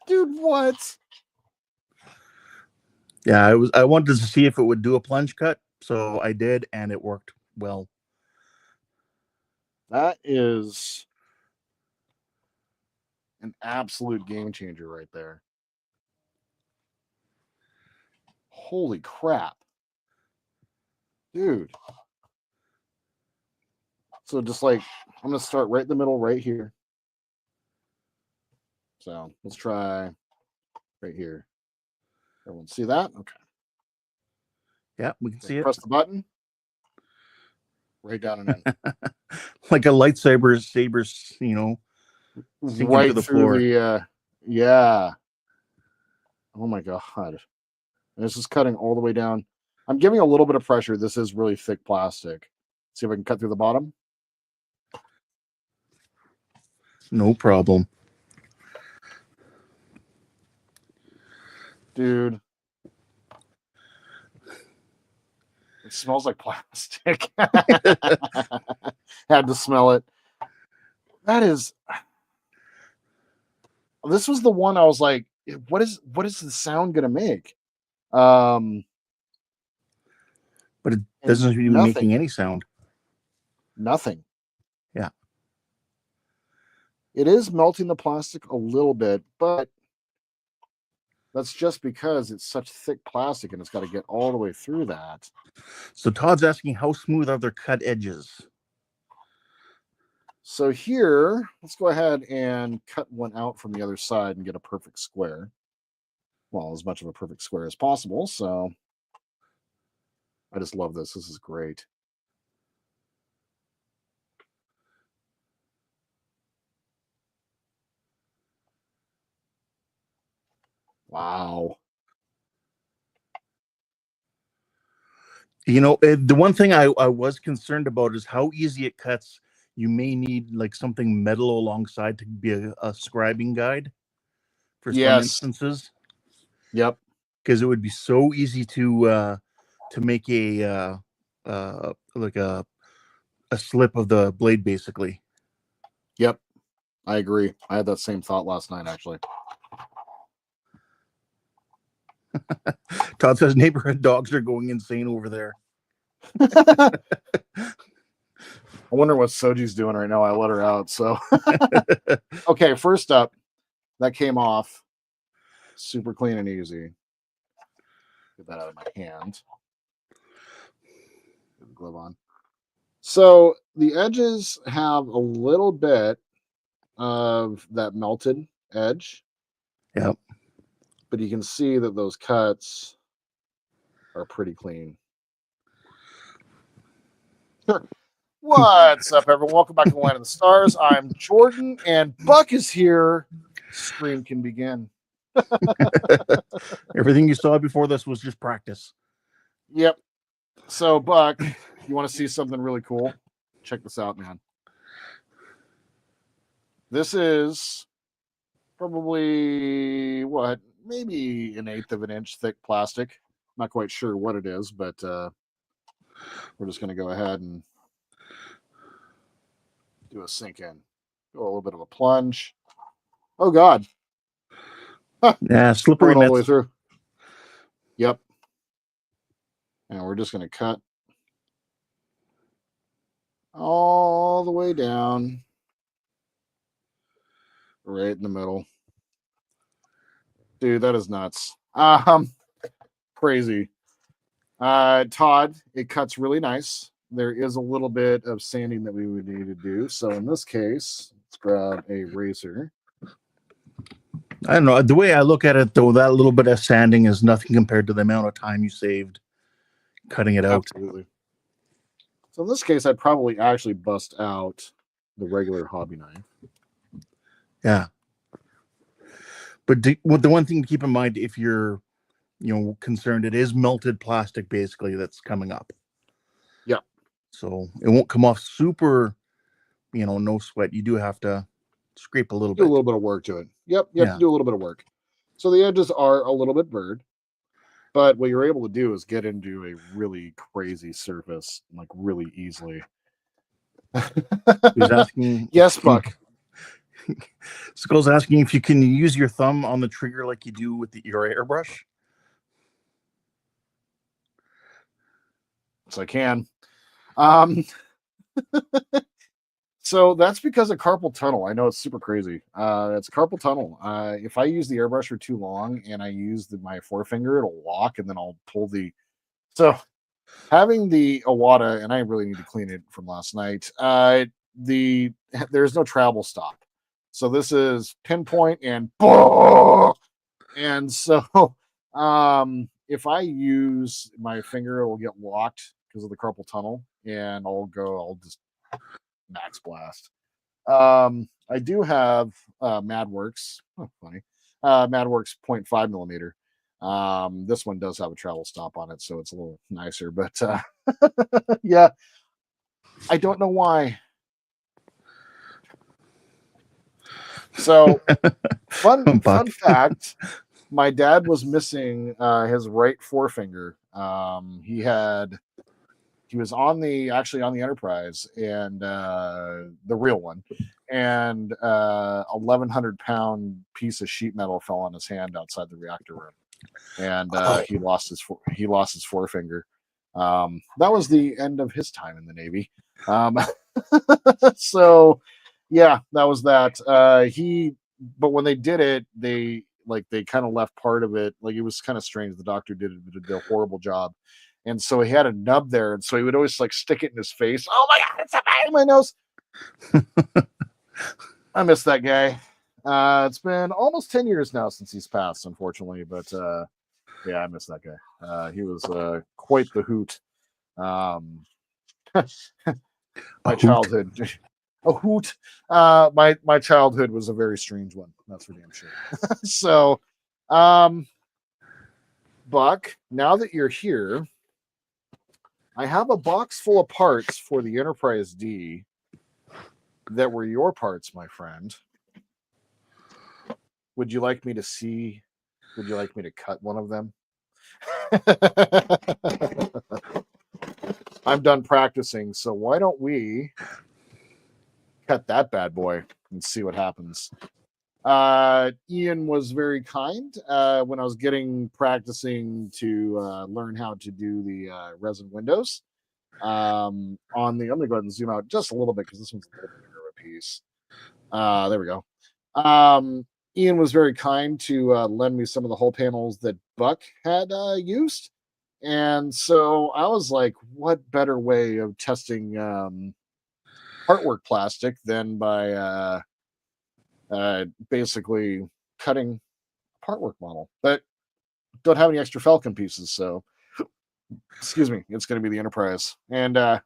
Dude, what? Yeah, I wanted to see if it would do a plunge cut, so I did, and it worked well. That is an absolute game changer right there. Holy crap. Dude. So just like, I'm going to start right in the middle right here. So let's try right here. Everyone see that? Okay. Yeah, we can see it. Press the button. Right down and in. Like a lightsaber, sinking Right to the through floor. the, yeah. Oh my God. And this is cutting all the way down. I'm giving a little bit of pressure. This is really thick plastic. See if I can cut through the bottom. No problem. Dude. It smells like plastic. Had to smell it. That is. This was the one I was like, what is the sound gonna make? But it doesn't seem to be nothing. making any sound. Nothing. Yeah. It is melting the plastic a little bit, but that's just because it's such thick plastic and it's got to get all the way through that. So Todd's asking, how smooth are their cut edges? So here, let's go ahead and cut one out from the other side and get a perfect square. Well, as much of a perfect square as possible. So I just love this. This is great. Wow. The one thing I was concerned about is how easy it cuts. You may need like something metal alongside to be a scribing guide for some instances. Yep. Because it would be so easy to make a like a slip of the blade, basically. Yep. I agree. I had that same thought last night, actually. Todd says neighborhood dogs are going insane over there. I wonder what Soji's doing right now. I let her out. So, okay. First up, that came off super clean and easy. Get that out of my hand. Get the glove on. So the edges have a little bit of that melted edge. Yep. But you can see that those cuts are pretty clean. Sure. What's up, everyone? Welcome back to the Line of the Stars. I'm Jordan, and Buck is here. Stream can begin. Everything you saw before this was just practice. Yep. So, Buck, you want to see something really cool? Check this out, man. This is probably maybe 1/8 of an inch thick plastic. Not quite sure what it is, but we're just going to go ahead and do a sink in. Go a little bit of a plunge. Oh God. Huh. Yeah, slippery all the way through. Yep. And we're just going to cut all the way down, right in the middle. Dude, that is nuts. Crazy. Todd, it cuts really nice. There is a little bit of sanding that we would need to do. So in this case, let's grab a razor. I don't know. The way I look at it, though, that little bit of sanding is nothing compared to the amount of time you saved cutting it out. Absolutely. So in this case, I'd probably actually bust out the regular hobby knife. Yeah. But the one thing to keep in mind, if you're, concerned, it is melted plastic basically that's coming up. Yeah. So it won't come off super, no sweat. You do have to scrape a little bit. Do a little bit of work to it. Yep. You have to do a little bit of work. So the edges are a little bit burred. But what you're able to do is get into a really crazy surface, like really easily. He's asking. Yes, Buck. Skull's asking if you can use your thumb on the trigger like you do with your airbrush. Yes, I can. So that's because of carpal tunnel. I know it's super crazy. It's carpal tunnel. If I use the airbrush for too long and I use my forefinger, it'll lock, and then I'll pull the. So having the Awada, and I really need to clean it from last night. There's no travel stop, so this is pinpoint and and so if I use my finger, it will get locked because of the carpal tunnel, and I'll just max blast. I do have MadWorks. Oh, funny. MadWorks 0.5 millimeter. This one does have a travel stop on it, so it's a little nicer. But yeah, I don't know why. So fun fact: my dad was missing his right forefinger. He was on the Enterprise, and the real one, and 1,100-pound piece of sheet metal fell on his hand outside the reactor room, and he lost his forefinger. That was the end of his time in the Navy. So yeah, that was that. But when they did it, they kind of left part of it. Like, it was kind of strange. The doctor did a horrible job. And so he had a nub there, and so he would always stick it in his face. Oh my god, it's in my nose. I miss that guy. It's been almost 10 years now since he's passed, unfortunately, but yeah, I miss that guy. He was quite the hoot. My childhood, a hoot. My childhood was a very strange one. That's for damn sure. So, Buck, now that you're here, I have a box full of parts for the Enterprise D that were your parts, my friend. Would you like me to see? Would you like me to cut one of them? I'm done practicing, so why don't we cut that bad boy and see what happens? Ian was very kind when I was practicing to learn how to do the resin windows. I'm going to go ahead and zoom out just a little bit because this one's a little bit bigger of a piece. There we go. Ian was very kind to lend me some of the hull panels that Buck had used. And so I was like, what better way of testing artwork plastic than by basically cutting a partwork model? But don't have any extra Falcon pieces, so excuse me, it's going to be the Enterprise. And the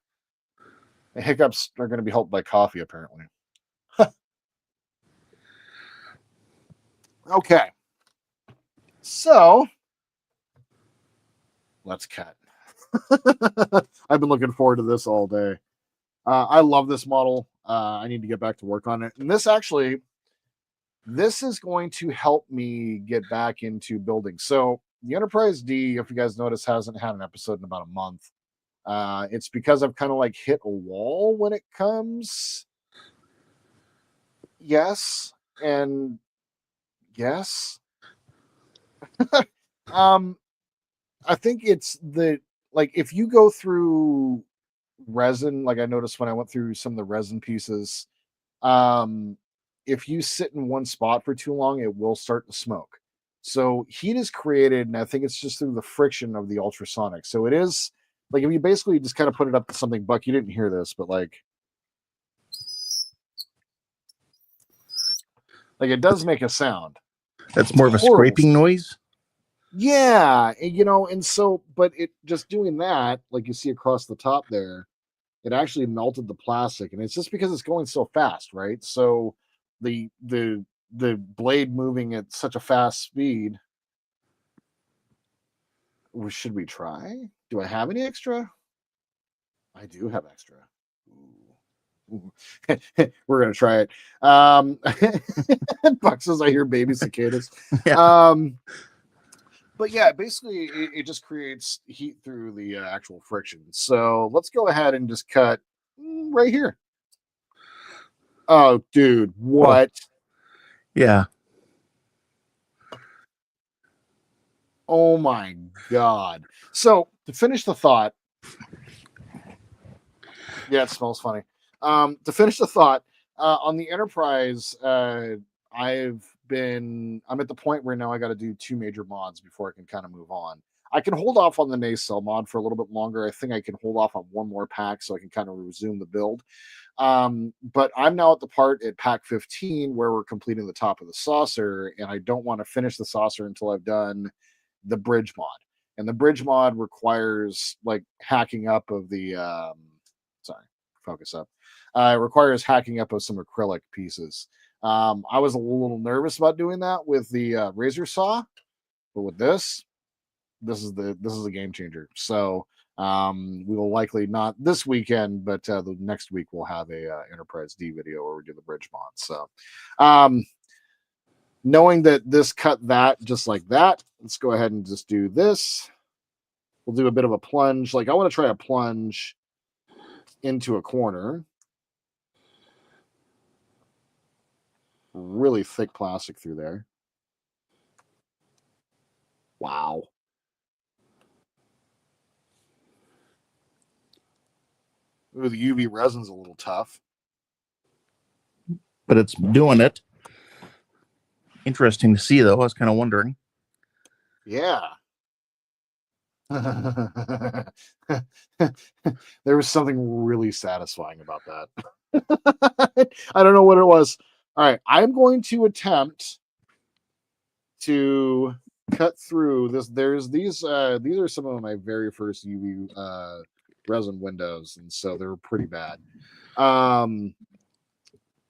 hiccups are going to be helped by coffee, apparently. Okay. So let's cut. I've been looking forward to this all day. I love this model. I need to get back to work on it. And this is going to help me get back into building. So the Enterprise D, if you guys notice, hasn't had an episode in about a month. It's because I've kind of hit a wall when it comes. Yes. And yes. I think it's if you go through resin, like I noticed when I went through some of the resin pieces, if you sit in one spot for too long, it will start to smoke. So heat is created, and I think it's just through the friction of the ultrasonic. So it is like if you basically just kind of put it up to something, Buck, you didn't hear this, but like it does make a sound. That's more of a Horrible. scraping noise. Yeah, and so, but it just doing that, like you see across the top there, it actually melted the plastic, and it's just because it's going so fast, right? So the blade moving at such a fast speed. Should we try? Do I have any extra? I do have extra. Ooh. We're gonna try it. Buck says I hear baby cicadas. Yeah. But yeah, basically it just creates heat through the actual friction. So let's go ahead and just cut right here. Oh, dude, what? Oh, yeah. Oh my God. So to finish the thought, yeah, it smells funny. To finish the thought, on the Enterprise, I'm at the point where now I got to do 2 major mods before I can kind of move on. I can hold off on the nacelle mod for a little bit longer. I think I can hold off on one more pack so I can kind of resume the build. But I'm now at the part at pack 15 where we're completing the top of the saucer, and I don't want to finish the saucer until I've done the bridge mod. And the bridge mod requires like hacking up of the sorry, focus up. It requires hacking up of some acrylic pieces. I was a little nervous about doing that with the razor saw, but with this is a game changer. So we will likely not this weekend, but the next week we'll have a Enterprise D video where we do the bridge mod. So knowing that this cut that just like that, let's go ahead and just do this. We'll do a bit of a plunge. Like I want to try a plunge into a corner. Really thick plastic through there. Wow. Ooh, the UV resin's a little tough. But it's doing it. Interesting to see, though. I was kind of wondering. Yeah. There was something really satisfying about that. I don't know what it was. All right, I'm going to attempt to cut through this. There's these are some of my very first UV resin windows, and so they're pretty bad.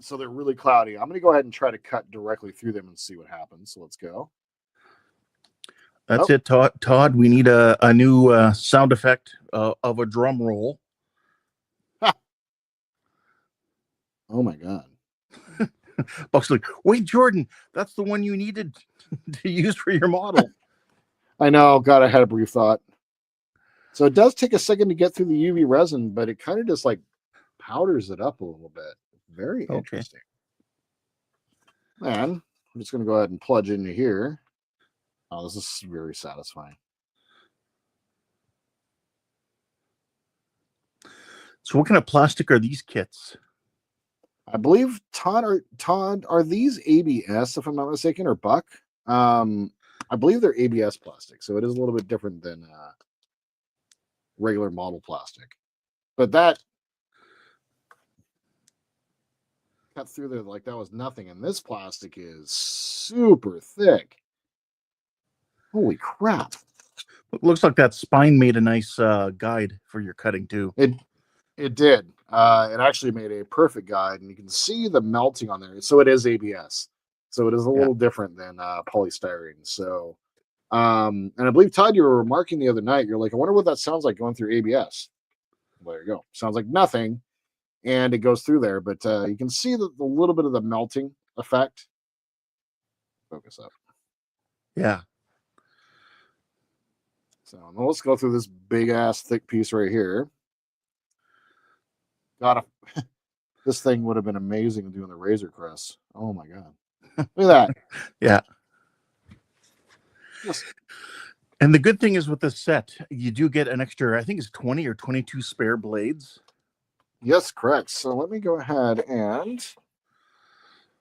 So they're really cloudy. I'm going to go ahead and try to cut directly through them and see what happens. So let's go. That's it, Todd. We need a new sound effect of a drum roll. Oh my God. Buck's like, wait, Jordan, that's the one you needed to use for your model. I know. God, I had a brief thought. So it does take a second to get through the UV resin, but it kind of just like powders it up a little bit. Very interesting. And I'm just going to go ahead and plunge into here. Oh, this is very satisfying. So what kind of plastic are these kits? I believe Todd, are these ABS, if I'm not mistaken, or Buck? I believe they're ABS plastic, so it is a little bit different than regular model plastic. But that cut through there like that was nothing, and this plastic is super thick. Holy crap! It looks like that spine made a nice guide for your cutting too. It did. It actually made a perfect guide, and you can see the melting on there. So it is ABS. So it is a little different than polystyrene. So, and I believe, Todd, you were remarking the other night, you're like, I wonder what that sounds like going through ABS. Well, there you go. Sounds like nothing. And it goes through there, but you can see the little bit of the melting effect. Focus up. Yeah. So now let's go through this big ass thick piece right here. God, this thing would have been amazing doing the Razor Crest. Oh my God. Look at that. Yeah. Just, and the good thing is with this set, you do get an extra, I think it's 20 or 22 spare blades. Yes, correct. So let me go ahead and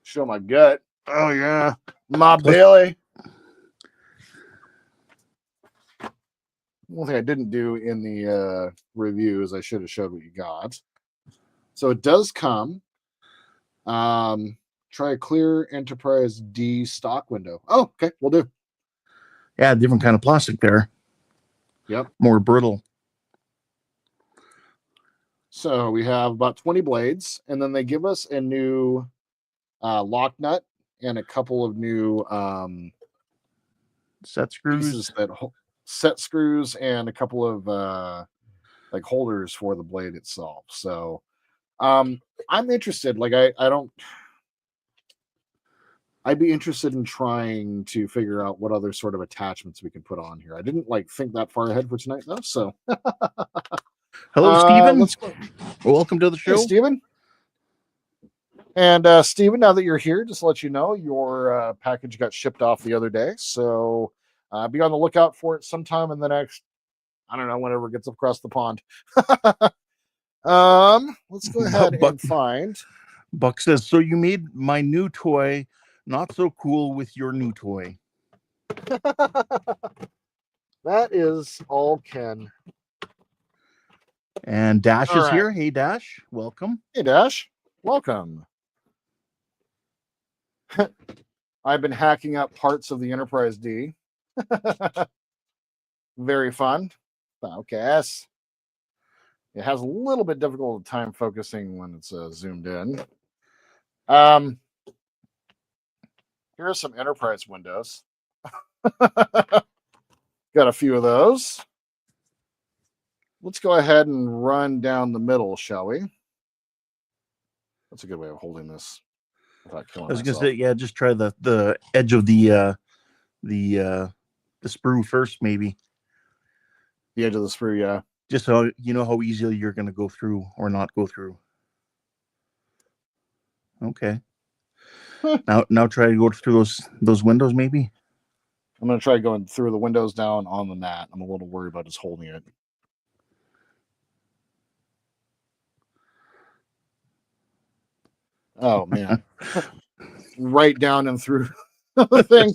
show my gut. Oh yeah, my belly. One thing I didn't do in the review is I should have showed what you got. So it does come. Try a clear Enterprise D stock window. Oh, okay, we'll do. Yeah, different kind of plastic there. Yep. More brittle. So we have about 20 blades, and then they give us a new lock nut and a couple of new Set screws. pieces that set screws and a couple of like holders for the blade itself. So I'm interested. Like I'd be interested in trying to figure out what other sort of attachments we can put on here. I didn't like think that far ahead for tonight though. So hello, Stephen. Let's go. Welcome to the show. Hey, Stephen. And Stephen, now that you're here, just to let you know, your package got shipped off the other day. So be on the lookout for it sometime in the next, I don't know, whenever it gets across the pond. Let's go ahead and find. Buck says, so you made my new toy not so cool with your new toy. That is all Ken. And Dash is here. Hey, Dash, welcome. Hey, Dash, welcome. I've been hacking up parts of the Enterprise D. Very fun. Focus. It has a little bit difficult time focusing when it's zoomed in. Here are some Enterprise windows. Got a few of those. Let's go ahead and run down the middle, shall we? That's a good way of holding this without killing I was myself. gonna say, yeah, just try the edge of the sprue first, maybe. The edge of the sprue, yeah. Just so you know how easily you're gonna go through or not go through. Okay. Now try to go through those windows, maybe. I'm gonna try going through the windows down on the mat. I'm a little worried about just holding it. Oh man. Right down and through the thing.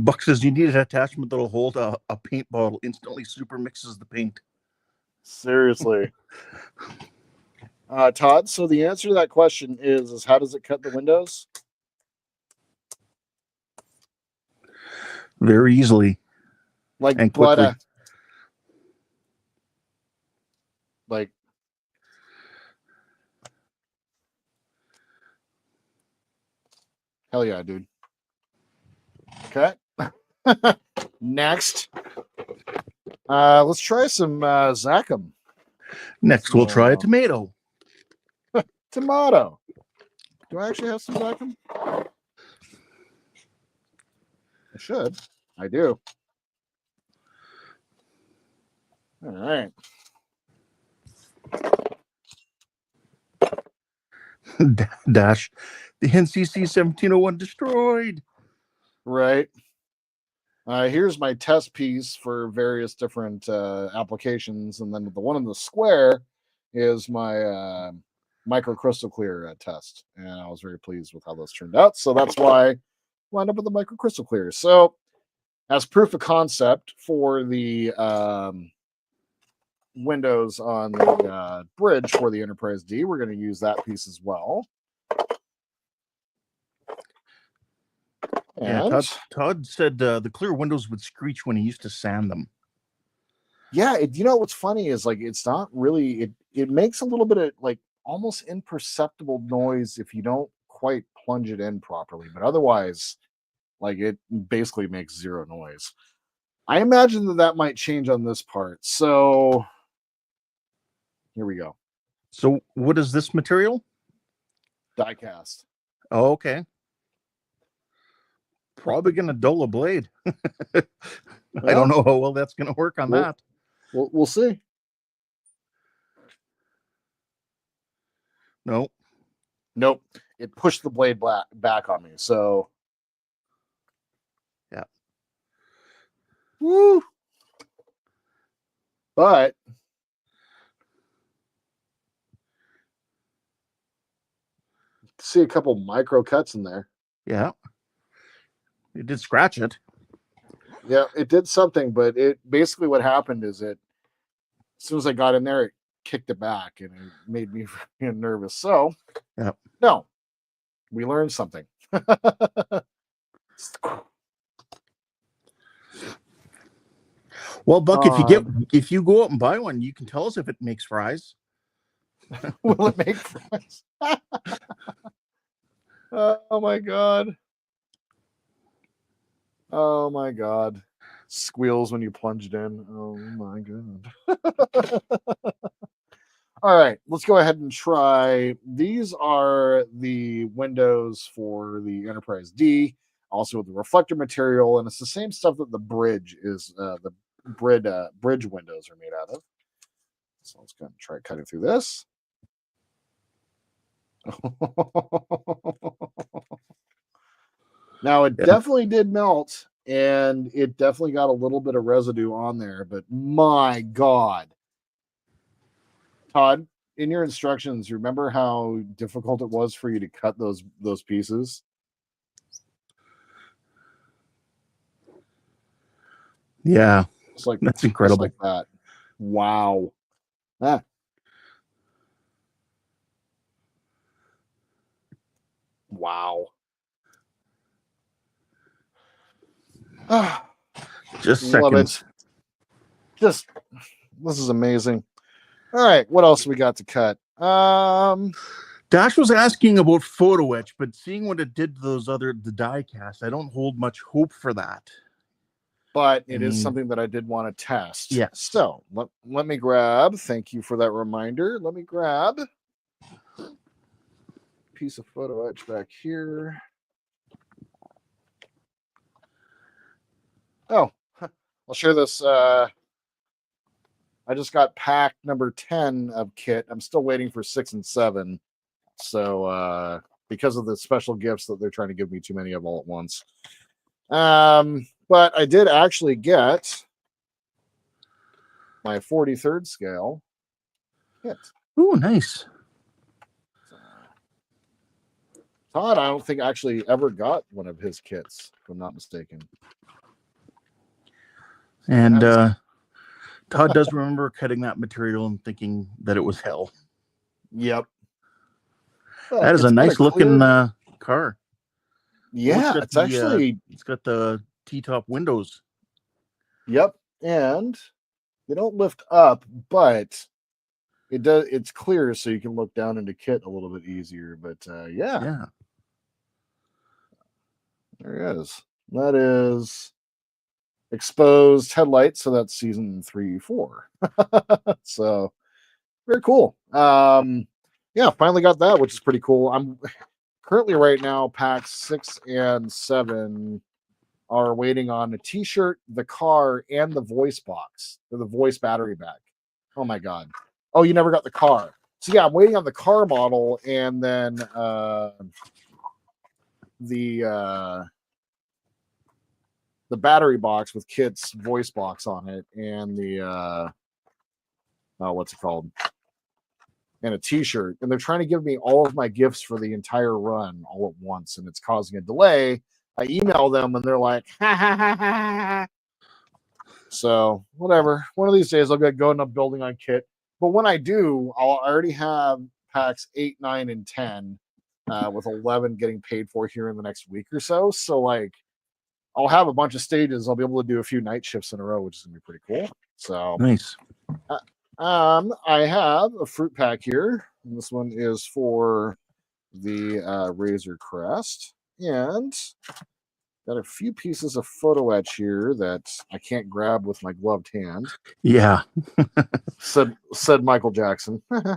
Buck says you need an attachment that'll hold a paint bottle. Instantly super mixes the paint. Seriously. Todd, so the answer to that question is how does it cut the windows? Very easily. Like, and quickly. Like, hell yeah, dude. Okay. Next. Let's try some Zachem. Next, we'll try a tomato. Tomato. Do I actually have some Zachem? I should. I do. All right. Dash. The NCC 1701 destroyed. Right. Here's my test piece for various different applications. And then the one in the square is my microcrystal clear test. And I was very pleased with how those turned out. So that's why I wound up with the microcrystal clear. So as proof of concept for the windows on the bridge for the Enterprise D, we're going to use that piece as well. Yeah, Todd said the clear windows would screech when he used to sand them. Yeah, you know what's funny is like it's not really it makes a little bit of like almost imperceptible noise if you don't quite plunge it in properly, but otherwise, like it basically makes zero noise. I imagine that might change on this part. So here we go. So what is this material? Die cast. Oh, okay. Probably gonna dull a blade. I don't know how well that's gonna work on that. We'll see. Nope. It pushed the blade back on me. So yeah. Woo. But see a couple micro cuts in there. Yeah. It did scratch it. Yeah, it did something, but it basically what happened is as soon as I got in there, it kicked it back and it made me nervous. So, Yeah. no, we learned something. Well, Buck, if you go out and buy one, you can tell us if it makes fries. Will it make fries? Oh my god. Oh my god. Squeals when you plunged in. Oh my god. All right, let's go ahead and try. These are the windows for the Enterprise D, also with the reflector material, and it's the same stuff that the bridge is. The bridge windows are made out of. So let's go ahead and try cutting through this. Now it definitely did melt, and it definitely got a little bit of residue on there, but my god. Todd, in your instructions, remember how difficult it was for you to cut those pieces? Yeah. It's like that's incredible. Just like that. Wow. Ah. Wow. Just love seconds. it. Just this is amazing. All right, what else we got to cut? Dash was asking about photo etch, but seeing what it did to the die cast, I don't hold much hope for that. But it is something that I did want to test. Yes. So let me grab. Thank you for that reminder. Let me grab a piece of photo etch back here. Oh, I'll share this. I just got pack number 10 of kit. I'm still waiting for 6 and 7. So because of the special gifts that they're trying to give me too many of all at once. But I did actually get my 43rd scale kit. Oh, nice. Todd, I don't think actually ever got one of his kits, if I'm not mistaken. And Todd does remember cutting that material and thinking that it was hell. Yep. Well, that is a nice looking car. Yeah, it's actually it's got the T-top windows. Yep, and they don't lift up, but it does. It's clear, so you can look down into kit a little bit easier. But yeah, there it is. That is exposed headlights, so that's season 3, 4. So very cool. Yeah, finally got that, which is pretty cool. I'm currently right now packs 6 and 7 are waiting on a t-shirt, the car, and the voice box, or the voice battery back. Oh my god. Oh, you never got the car. So yeah, I'm waiting on the car model, and then the battery box with Kit's voice box on it, and the what's it called? And a t-shirt. And they're trying to give me all of my gifts for the entire run all at once, and it's causing a delay. I email them and they're like, ha, ha, ha, ha. So whatever. One of these days I'll get going up building on kit. But when I do, I already have packs 8, 9, and 10, with 11 getting paid for here in the next week or so. So like I'll have a bunch of stages. I'll be able to do a few night shifts in a row, which is gonna be pretty cool. So nice. I have a fruit pack here. And this one is for the Razor Crest. And got a few pieces of photo etch here that I can't grab with my gloved hand. Yeah. said Michael Jackson. But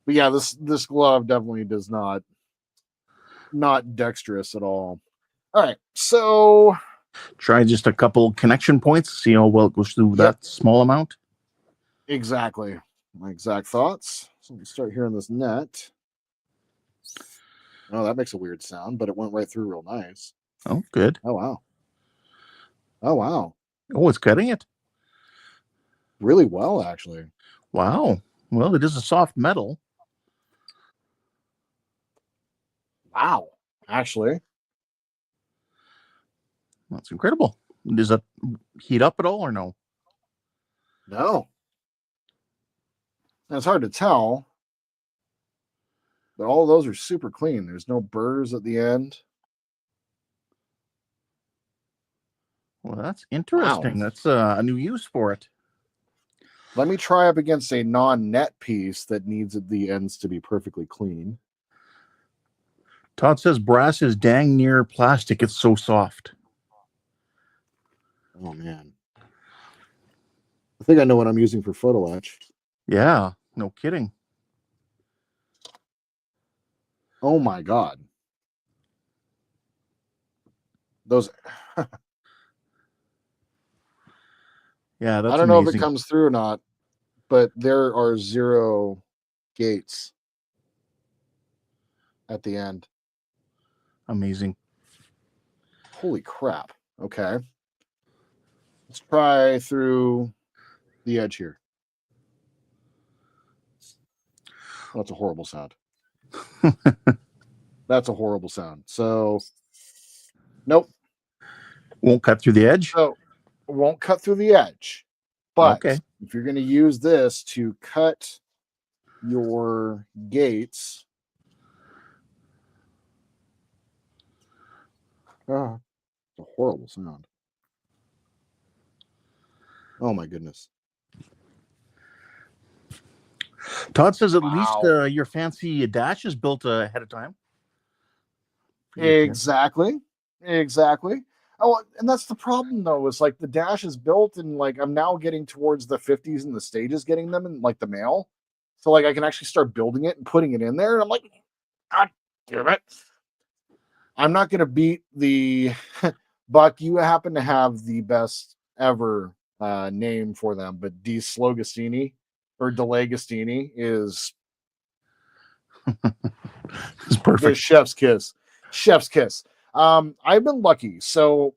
yeah, this glove definitely does not dexterous at all. All right, so try just a couple connection points, see how well it goes through that small amount. Exactly. My exact thoughts. So we start here in this net. Oh, that makes a weird sound, but it went right through real nice. Oh, good. Oh, wow. Oh, wow. Oh, it's cutting it really well, actually. Wow. Well, it is a soft metal. Wow. Actually, That's incredible. Does that heat up at all or no? no. It's hard to tell, but all of those are super clean. There's no burrs at the end. Well, that's Wow. interesting. That's a new use for it. Let me try up against a non-net piece that needs the ends to be perfectly clean. Todd says brass is dang near plastic. It's so soft. Oh, man. I think I know what I'm using for photo etch. Yeah, no kidding. Oh, my God. Those... Yeah, that's I don't know if it amazing. comes through or not, but there are 0 gates at the end. Amazing. Holy crap. Okay. Let's try through the edge here. That's a horrible sound. That's a horrible sound. So, nope. Won't cut through the edge? So, it won't cut through the edge. But Okay. if you're going to use this to cut your gates, it's a horrible sound. Oh my goodness. Todd says at least Wow. your fancy dash is built ahead of time. Exactly. Exactly. Oh, and that's the problem though, is like the dash is built and like I'm now getting towards the 50s and the stages getting them in like the mail. So like I can actually start building it and putting it in there. And I'm like, God damn it. I'm not gonna beat the Buck. You happen to have the best ever name for them, but D Slogastini or Delagostini is It's perfect. the chef's kiss. Chef's kiss. I've been lucky, so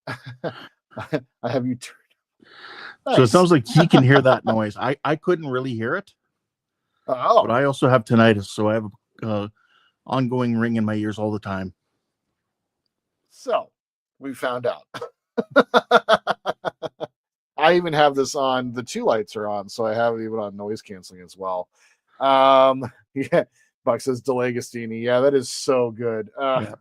I have you turned. Nice. So it sounds like he can hear that noise. I couldn't really hear it. Oh, But I also have tinnitus, so I have a ongoing ring in my ears all the time. so we found out. I even have this on. The 2 lights are on, so I have it even on noise canceling as well. Yeah, Buck says Delagostini. Yeah, that is so good. Yeah.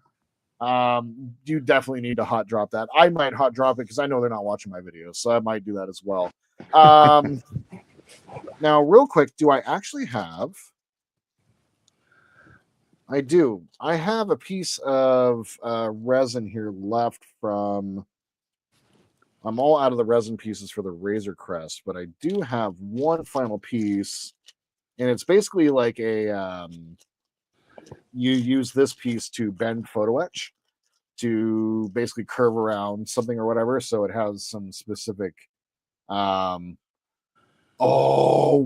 You definitely need to hot drop that. I might hot drop it because I know they're not watching my videos, so I might do that as well. Now, real quick, do I actually have? I do. I have a piece of resin here left from. I'm all out of the resin pieces for the Razor Crest, but I do have one final piece, and it's basically like a. You use this piece to bend photo etch, to basically curve around something or whatever, so it has some specific. Oh,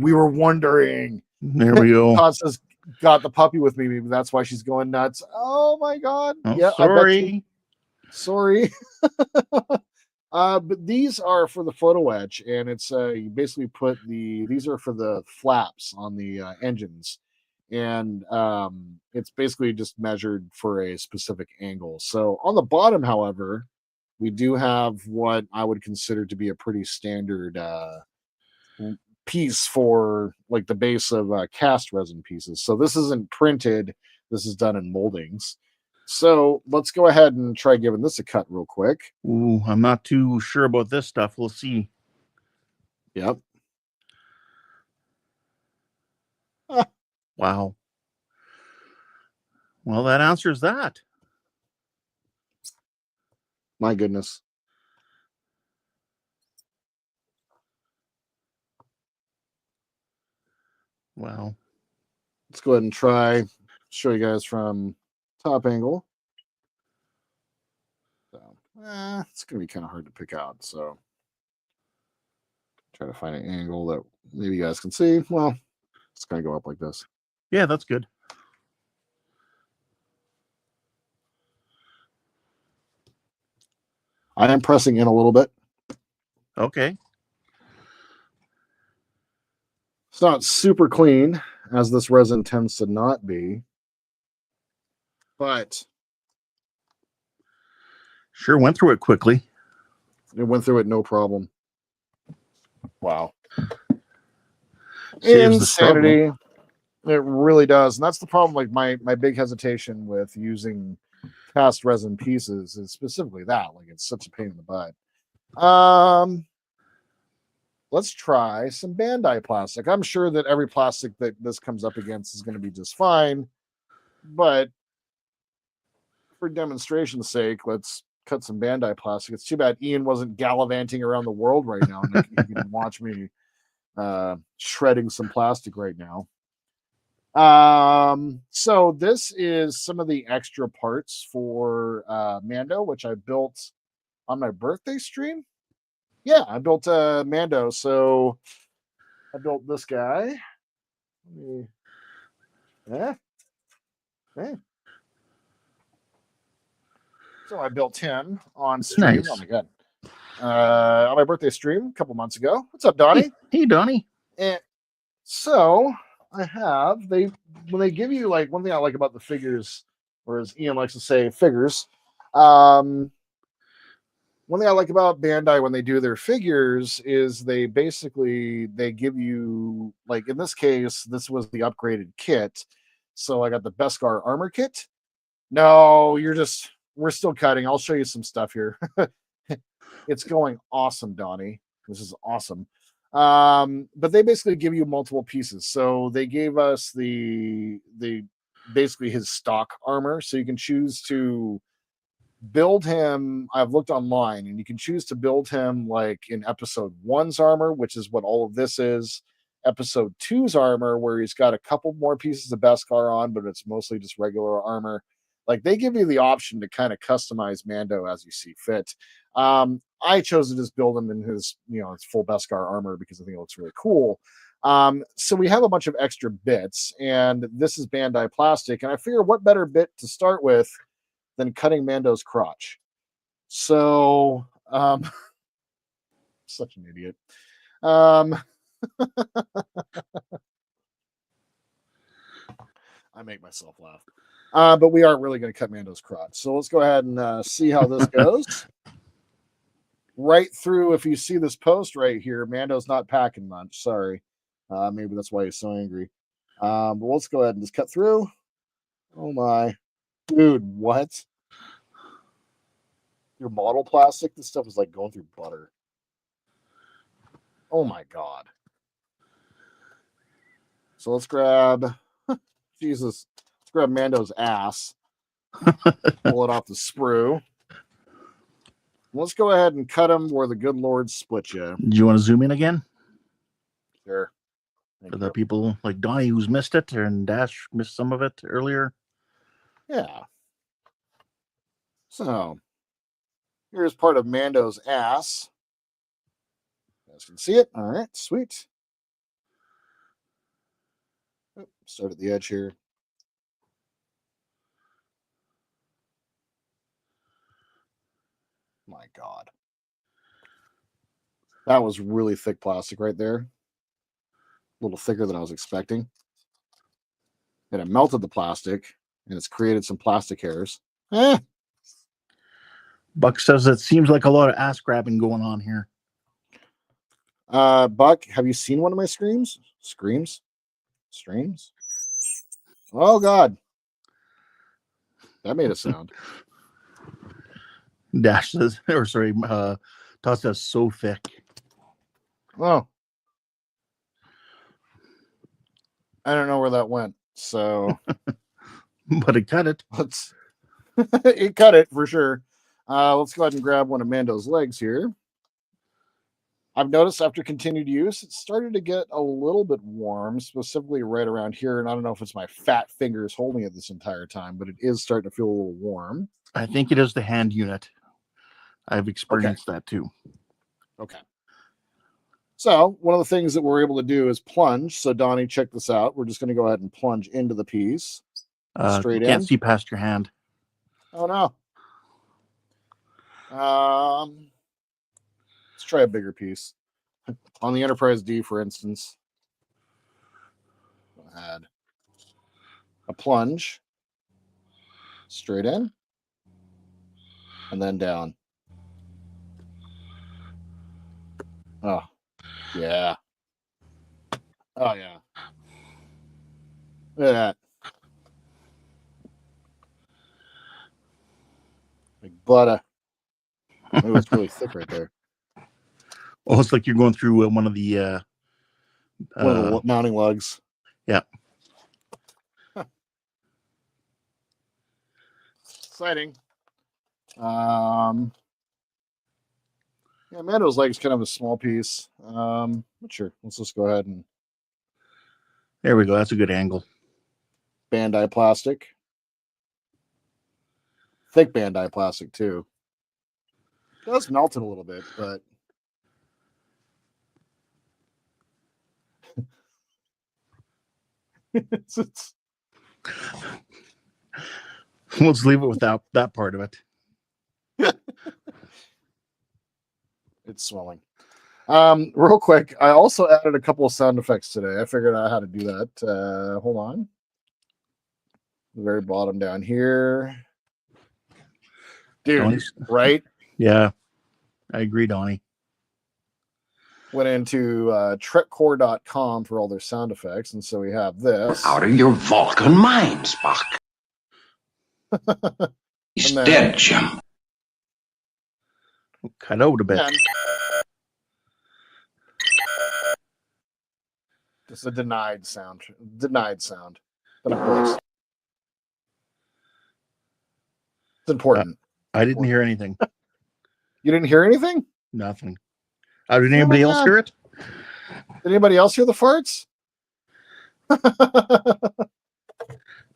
we were wondering. There we go. Todd says, "Got the puppy with me. Maybe that's why she's going nuts." Oh my god! Oh, Yeah, sorry. I bet you. Sorry. But these are for the photo etch, and it's you basically put these are for the flaps on the engines, and it's basically just measured for a specific angle. So on the bottom, however, we do have what I would consider to be a pretty standard piece for like the base of cast resin pieces. So this isn't printed. This is done in moldings. So let's go ahead and try giving this a cut real quick. Ooh, I'm not too sure about this stuff. We'll see. Yep. Wow. Well, that answers that. My goodness. Wow. Let's go ahead and try show you guys from top angle. So, it's going to be kind of hard to pick out. So try to find an angle that maybe you guys can see. Well, it's going to go up like this. Yeah, that's good. I am pressing in a little bit. Okay. It's not super clean, as this resin tends to not be, but Sure went through it quickly. it went through it no problem. Wow. Saves the struggle. Insanity. It really does. And that's the problem. Like my big hesitation with using cast resin pieces is specifically that. Like it's such a pain in the butt. Let's try some Bandai plastic. I'm sure that every plastic that this comes up against is going to be just fine, but for demonstration's sake, let's cut some Bandai plastic. It's too bad Ian wasn't gallivanting around the world right now, and he can watch me shredding some plastic right now. So this is some of the extra parts for Mando, which I built on my birthday stream. Yeah, I built Mando. So I built this guy. Yeah. So I built him on stream. Nice. Oh my god. On my birthday stream a couple months ago. What's up, Donnie? Hey Donnie. And so I have when they give you, like, one thing I like about the figures, or as Ian likes to say, figures. One thing I like about Bandai when they do their figures is they give you, like, in this case, this was the upgraded kit. So I got the Beskar armor kit. No, we're still cutting. I'll show you some stuff here. It's going awesome, Donnie. This is awesome. But they basically give you multiple pieces. So they gave us the basically his stock armor. So you can choose to build him. I've looked online, and you can choose to build him like in episode 1's armor, which is what all of this is. Episode 2's armor, where he's got a couple more pieces of Beskar on, but it's mostly just regular armor. Like, they give you the option to kind of customize Mando as you see fit. I chose to just build him in his full Beskar armor because I think it looks really cool. So we have a bunch of extra bits, and this is Bandai plastic, and I figure what better bit to start with than cutting Mando's crotch. So, such an idiot. I make myself laugh. But we aren't really going to cut Mando's crotch. So let's go ahead and see how this goes. Right through, if you see this post right here, Mando's not packing much. Sorry. Maybe that's why he's so angry. But let's go ahead and just cut through. Oh my. Dude, what? Your model plastic? This stuff is like going through butter. Oh my god. So let's grab Jesus. Let's grab Mando's ass. Pull it off the sprue. Let's go ahead and cut him where the good Lord split you. Do you want to zoom in again? Sure. For the people like Donnie who's missed it, and Dash missed some of it earlier. Yeah. So here's part of Mando's ass. You guys can see it. All right, sweet. Start at the edge here. My God. That was really thick plastic right there. A little thicker than I was expecting. And it melted the plastic, and it's created some plastic hairs. Buck says it seems like a lot of ass grabbing going on here. Buck, have you seen one of my streams? Streams? Oh God. That made a sound. Dash says, or sorry, Todd says so thick. Oh. I don't know where that went. So but it cut it. It cut it for sure. Let's go ahead and grab one of Mando's legs here. I've noticed after continued use, it started to get a little bit warm, specifically right around here. And I don't know if it's my fat fingers holding it this entire time, but it is starting to feel a little warm. I think it is the hand unit. I've experienced that too. Okay. So one of the things that we're able to do is plunge. So Donnie, check this out. We're just going to go ahead and plunge into the piece. Straight in. Can't see past your hand. Oh no. Let's try a bigger piece. On the Enterprise D, for instance. add a plunge straight in and then down. Oh, yeah. Oh, yeah. Look at that. Like butter. Oh, it's really thick right there. Oh, it's like you're going through one of the mounting lugs. Yeah. Huh. Exciting. Yeah, Mando's leg is kind of a small piece. But sure, let's just go ahead and there we go. That's a good angle. Bandai plastic. Thick Bandai plastic too. It does melt it a little bit, but it's Let's leave it without that part of it. it's swelling. Real quick, I also added a couple of sound effects today. I figured out how to do that. Hold on. The very bottom down here. Dude, Donnie's, right? Yeah, I agree, Donnie. Went into trekcore.com for all their sound effects, and so we have this. Out of your Vulcan mind, Spock. He's then, dead, Jim. Cut out a bit. Just a denied sound. Denied sound. But of course, it's important. I didn't hear anything. You didn't hear anything? Nothing. Did anybody else hear it? Did anybody else hear the farts?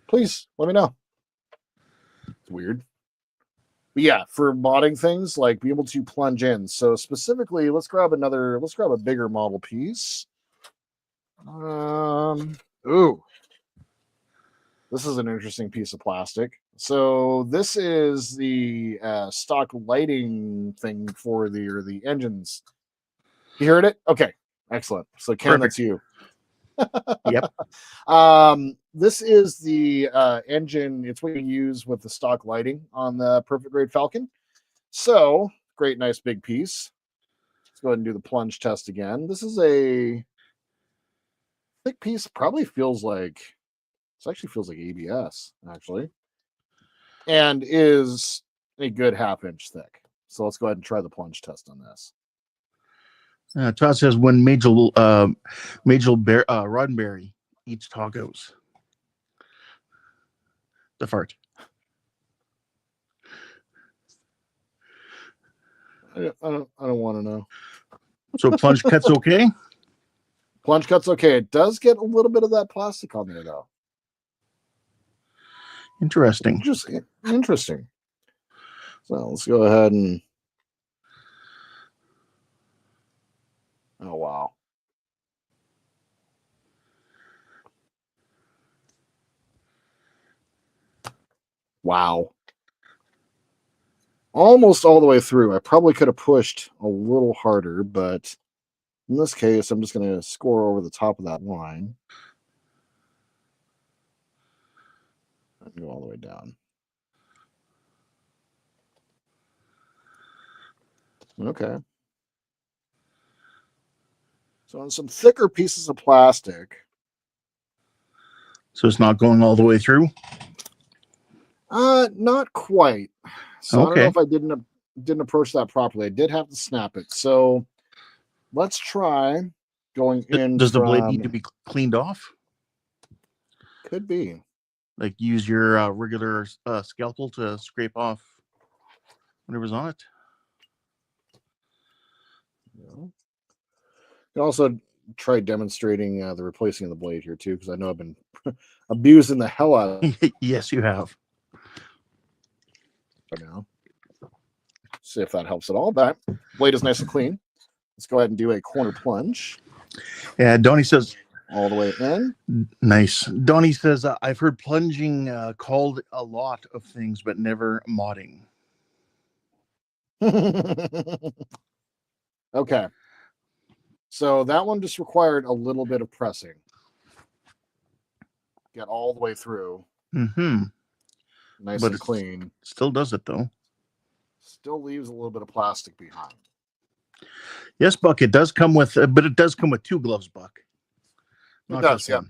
Please let me know. It's weird. But yeah, for modding things, like be able to plunge in. So specifically, let's grab a bigger model piece. Ooh. This is an interesting piece of plastic. So this is the stock lighting thing for the engines. You heard it? Okay, excellent. So Ken, that's you. Yep. This is the engine. It's what you use with the stock lighting on the Perfect Grade Falcon. So great, nice big piece. Let's go ahead and do the plunge test again. This is a thick piece. Probably feels like ABS actually, and is a good half-inch thick. So let's go ahead and try the plunge test on this. Todd says when Major Roddenberry eats tacos, the fart. I don't want to know. So plunge cut's okay. Plunge cut's okay. It does get a little bit of that plastic on there though. Interesting. Interesting. So let's go ahead and. Oh, wow. Wow. Almost all the way through. I probably could have pushed a little harder, but in this case, I'm just going to score over the top of that line. And go all the way down. Okay. So on some thicker pieces of plastic. So it's not going all the way through? Not quite. So Okay. I don't know if I didn't approach that properly. I did have to snap it. So let's try going in. Does the blade need to be cleaned off? Could be. Like use your regular scalpel to scrape off whatever's on it? You can also try demonstrating the replacing of the blade here too, because I know I've been abusing the hell out of it. Yes, you have. Now, see if that helps at all. But blade is nice and clean. Let's go ahead and do a corner plunge. Yeah, Donnie says all the way in. Nice. Donnie says I've heard plunging called a lot of things, but never modding. Okay. So that one just required a little bit of pressing. get all the way through. Mm-hmm. Nice But and it clean. still does it, though. Still leaves a little bit of plastic behind. Yes, Buck, it does come with, but it does come with 2 gloves, Buck. It does, yeah.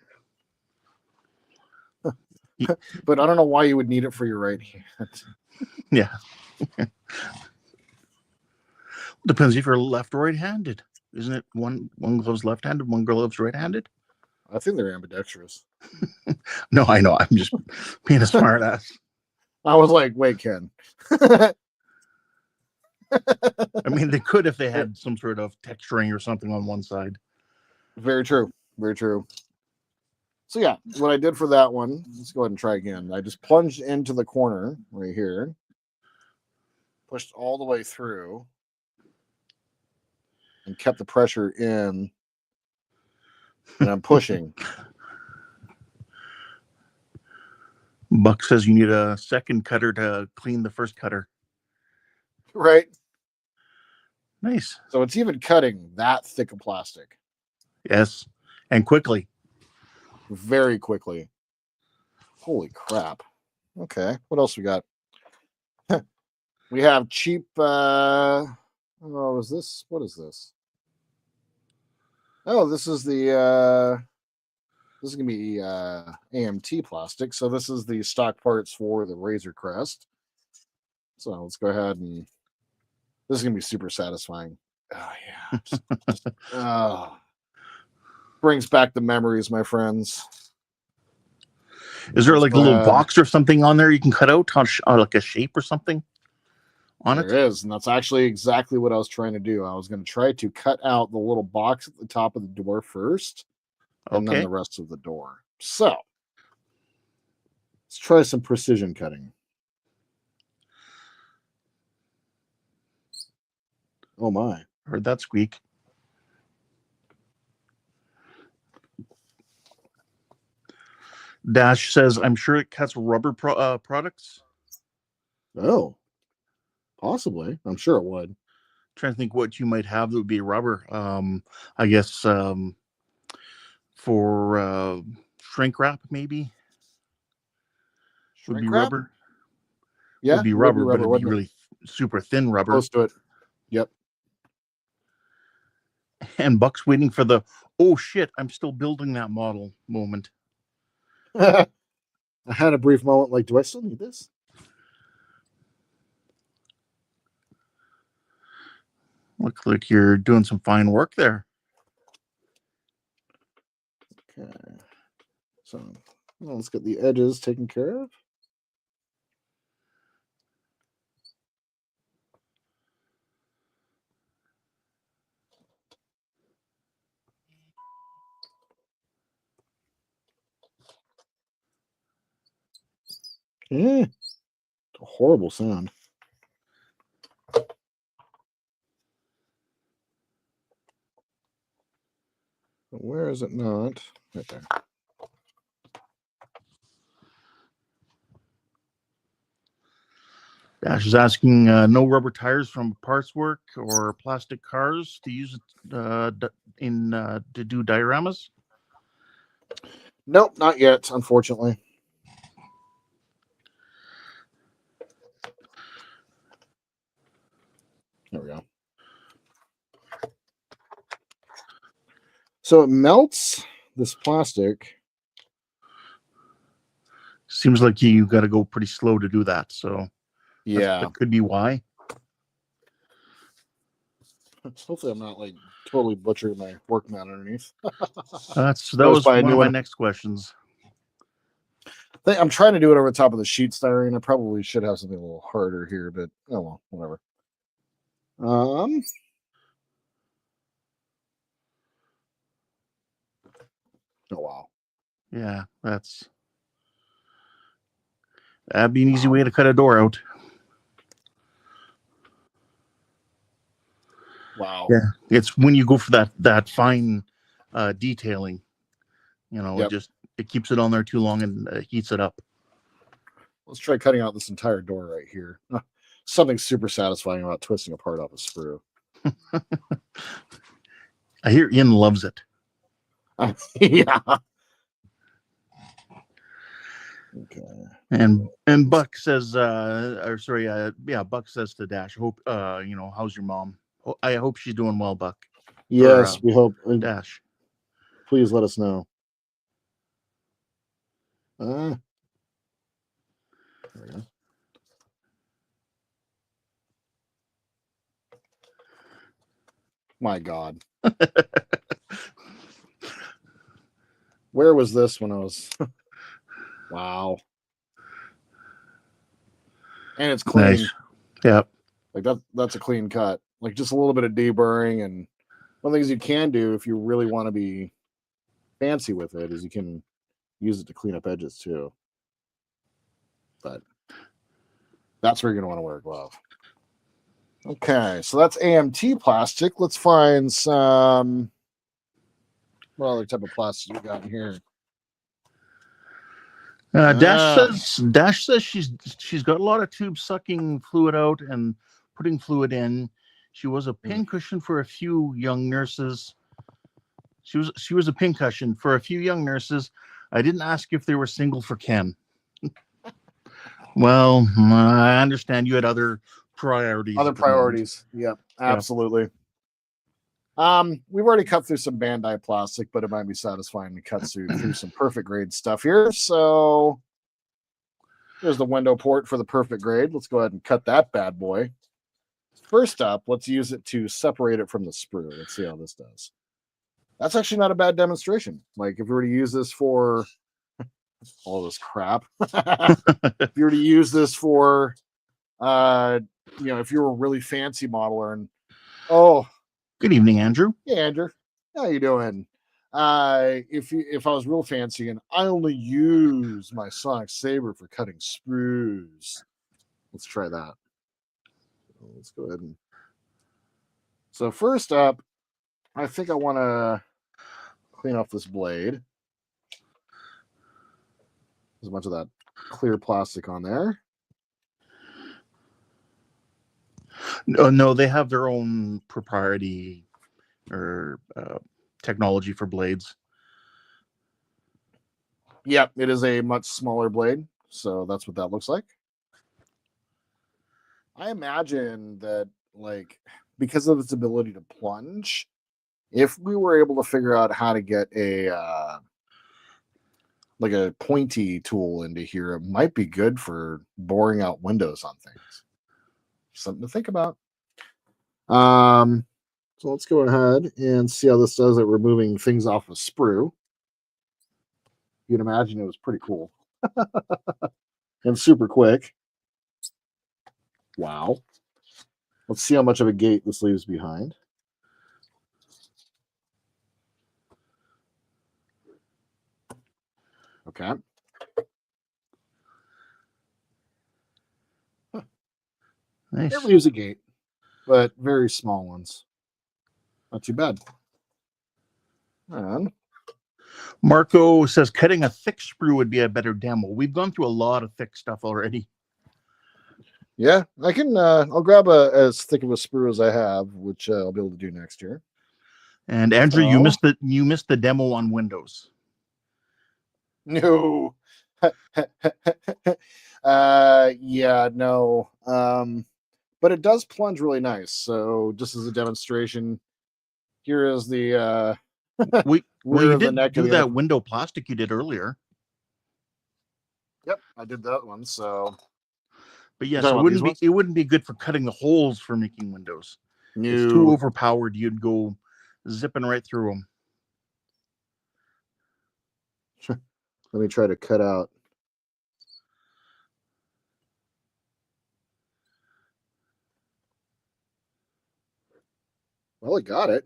But I don't know why you would need it for your right hand. Yeah. Depends if you're left or right-handed. Isn't it one glove's left-handed, one glove's right-handed? I think they're ambidextrous. No, I know. I'm just being a smart ass. I was like, wait, Ken. I mean, they could if they had some sort of texturing or something on one side. Very true. Very true. So yeah, what I did for that one, let's go ahead and try again. I just plunged into the corner right here, pushed all the way through, and kept the pressure in. And I'm pushing. Buck says you need a second cutter to clean the first cutter. Right. Nice. So it's even cutting that thick of plastic. Yes. And quickly. Very quickly. Holy crap. Okay. What else we got? We have cheap what is this? What is this? Oh, this is the this is gonna be AMT plastic. So this is the stock parts for the Razor Crest. So let's go ahead and this is gonna be super satisfying. Oh yeah. Brings back the memories, my friends. Is there like a little box or something on there you can cut out on like a shape or something on it? There is, and that's actually exactly what I was trying to do. I was going to try to cut out the little box at the top of the door first, and then the rest of the door. So let's try some precision cutting. Oh my. Heard that squeak. Dash says, I'm sure it cuts rubber products. Oh, possibly. I'm sure it would. Trying to think what you might have that would be rubber. I guess for shrink wrap, maybe. Shrink would be wrap? rubber. Yeah, would be rubber, but it'd be really super thin rubber. Close to it. Yep. And Buck's waiting for the, oh shit, I'm still building that model moment. I had a brief moment like, do I still need this? Looks like you're doing some fine work there. Okay. So well, let's get the edges taken care of. It's a horrible sound. Where is it not? Right there. Dash is asking, no rubber tires from parts work or plastic cars to use to do dioramas? Nope, not yet, unfortunately. There we go. So it melts this plastic. Seems like you got to go pretty slow to do that. So yeah, that could be why. Hopefully, I'm not like totally butchering my work mat underneath. that was one of my next questions. I'm trying to do it over the top of the sheet styrene. I probably should have something a little harder here, but oh well, whatever. Oh wow. Yeah, that'd be an easy way to cut a door out. Wow. Yeah, it's when you go for that fine detailing, you know, it keeps it on there too long and heats it up. Let's try cutting out this entire door right here. Something super satisfying about twisting a part off a sprue. I hear Ian loves it. Yeah. Okay. And Buck says, Buck says to Dash, hope, how's your mom? I hope she's doing well, Buck. Yes, we hope. Dash. Please let us know. There we go. My God. Where was this when I was? Wow. And it's clean. Nice. Yep. Like that's a clean cut. Like just a little bit of deburring. And one of the things you can do if you really want to be fancy with it is you can use it to clean up edges too. But that's where you're gonna want to wear a glove. Okay, so that's AMT plastic. Let's find some. What other type of plastic we got in here? Dash says she's got a lot of tubes sucking fluid out and putting fluid in. She was a pincushion for a few young nurses. She was a pincushion for a few young nurses. I didn't ask if they were single for Ken. Well, I understand you had other priorities. Other priorities. Yep, absolutely. We've already cut through some Bandai plastic, but it might be satisfying to cut through some perfect grade stuff here. So there's the window port for the perfect grade. Let's go ahead and cut that bad boy. First up, let's use it to separate it from the sprue. Let's see how this does. That's actually not a bad demonstration. Like if we were to use this for all this crap, if you were to use this for, if you're a really fancy modeler and, good evening, Andrew. Hey, Andrew. How you doing? If I was real fancy and I only use my sonic saber for cutting sprues, let's try that. Let's go ahead and. So first up, I think I want to clean off this blade. There's a bunch of that clear plastic on there. No, they have their own proprietary or technology for blades. Yep, it is a much smaller blade, so that's what that looks like. I imagine that, like, because of its ability to plunge, if we were able to figure out how to get a pointy tool into here, it might be good for boring out windows on things. Something to think about. So let's go ahead and see how this does at removing things off of sprue. You can imagine it was pretty cool. And super quick. Wow. Let's see how much of a gate this leaves behind. Okay. Nice. It leaves a gate, but very small ones. Not too bad. And Marco says cutting a thick sprue would be a better demo. We've gone through a lot of thick stuff already. yeah, I can. I'll grab as thick of a sprue as I have, which I'll be able to do next year. And Andrew, you missed the demo on Windows. No. Yeah, no. But it does plunge really nice. So just as a demonstration, here is the you did do that window plastic you did earlier. Yep, I did that one. So, but yes, it wouldn't be good for cutting the holes for making windows. No. It's too overpowered. You'd go zipping right through them. Let me try to cut out. Well, it got it.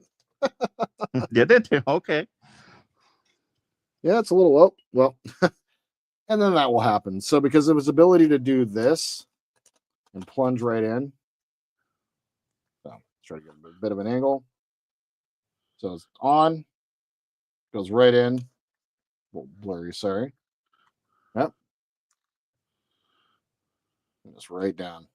Did it? Okay. Yeah, it's a little well. And then that will happen. So because of its ability to do this and plunge right in. So let's try to get a bit of an angle. So it's on, goes right in. A little blurry, sorry. Yep. And just right down.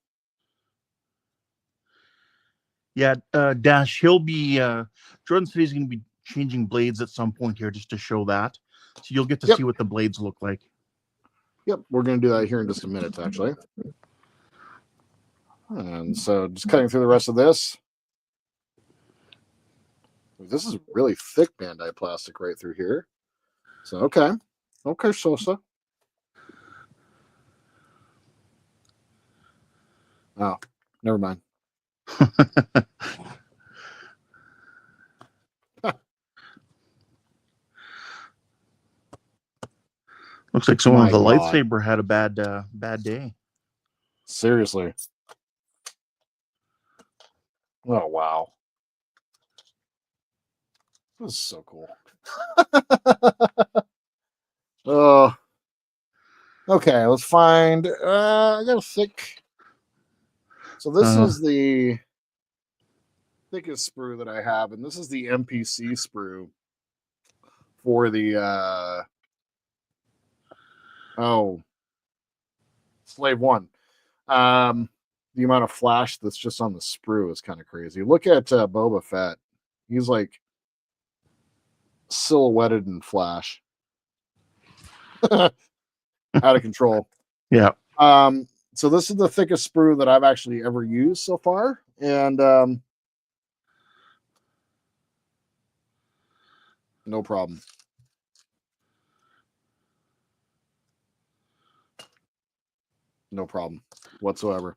Yeah, Dash, he'll be Jordan said he's going to be changing blades at some point here just to show that. So you'll get to see what the blades look like. Yep, we're going to do that here in just a minute, actually. And so just cutting through the rest of this. This is really thick Bandai plastic right through here. So, okay. Okay, Sosa. Oh, never mind. Looks like someone My with a God. lightsaber had a bad day. Seriously. Oh, wow. This is so cool. Oh. Okay, let's find. I got a thick. So this is the thickest sprue that I have, and this is the MPC sprue for the Slave One. The amount of flash that's just on the sprue is kind of crazy. Look at Boba Fett. He's like silhouetted in flash. Out of control. Yeah. So this is the thickest sprue that I've actually ever used so far, and no problem. No problem whatsoever.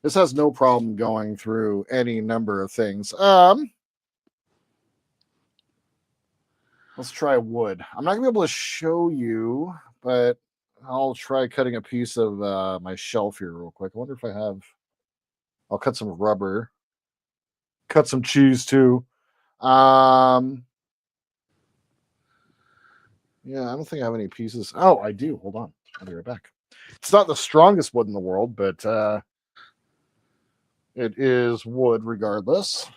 This has no problem going through any number of things. Let's try wood. I'm not gonna be able to show you, but I'll try cutting a piece of my shelf here real quick. I wonder if I have. I'll cut some rubber. Cut some cheese too. Yeah, I don't think I have any pieces. Oh, I do. Hold on. I'll be right back. It's not the strongest wood in the world, but it is wood regardless.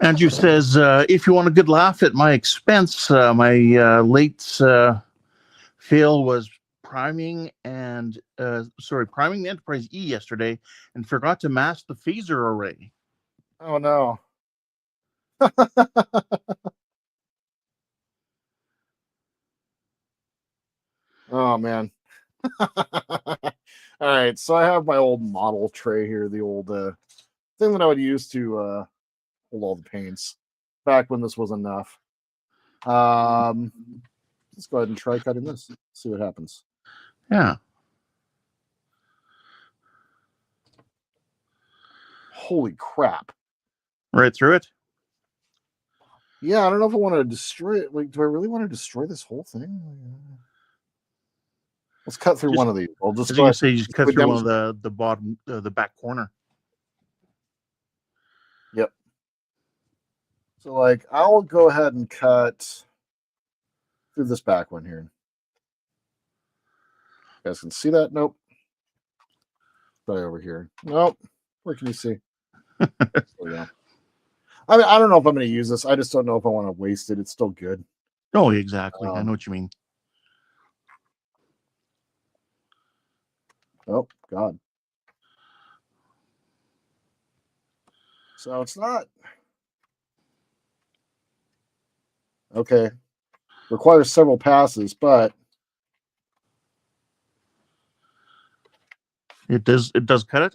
Andrew says, if you want a good laugh at my expense, my late fail was priming the Enterprise E yesterday and forgot to mask the phaser array. Oh no. Oh man. All right, so I have my old model tray here, the old thing that I would use to hold all the paints back when this was enough. Let's go ahead and try cutting this. See what happens. Yeah. Holy crap. Right through it? Yeah, I don't know if I want to destroy it. Like, do I really want to destroy this whole thing? Let's cut through one of these. I'll just go ahead. Just cut through one of the bottom, the back corner. Yep. So, like, I'll go ahead and cut through this back one here. You guys can see that? Nope. Try over here. Nope. Where can you see? There we go. I mean, I don't know if I'm going to use this. I just don't know if I want to waste it. It's still good. Oh, exactly. I know what you mean. Oh, God. So it's not. Okay. Requires several passes, but It does cut it?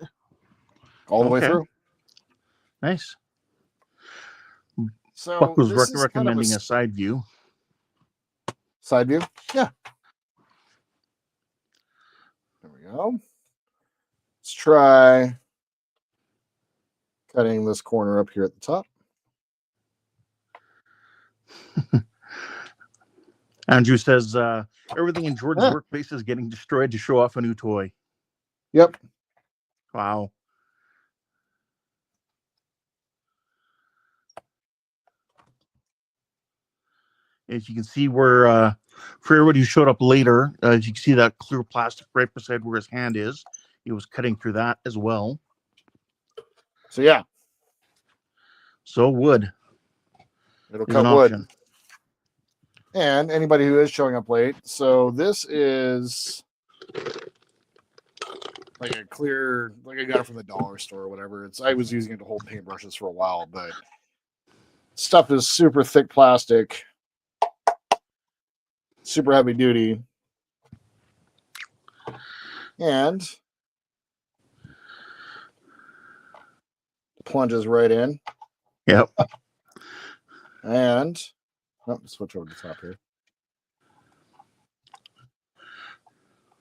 all the way through. Nice. So Buck was this is recommending kind of a side view. Side view? Yeah. There we go. Let's try cutting this corner up here at the top. Andrew says everything in Jordan's workplace is getting destroyed to show off a new toy. Yep. Wow. As you can see where, for everybody who showed up later, as you can see that clear plastic right beside where his hand is, he was cutting through that as well. So yeah. So wood. It'll cut wood. Option. And anybody who is showing up late. So this is like a clear, like I got it from the dollar store or whatever. I was using it to hold paintbrushes for a while, but stuff is super thick plastic, super heavy duty. And plunges right in. Yep. And switch over to the top here.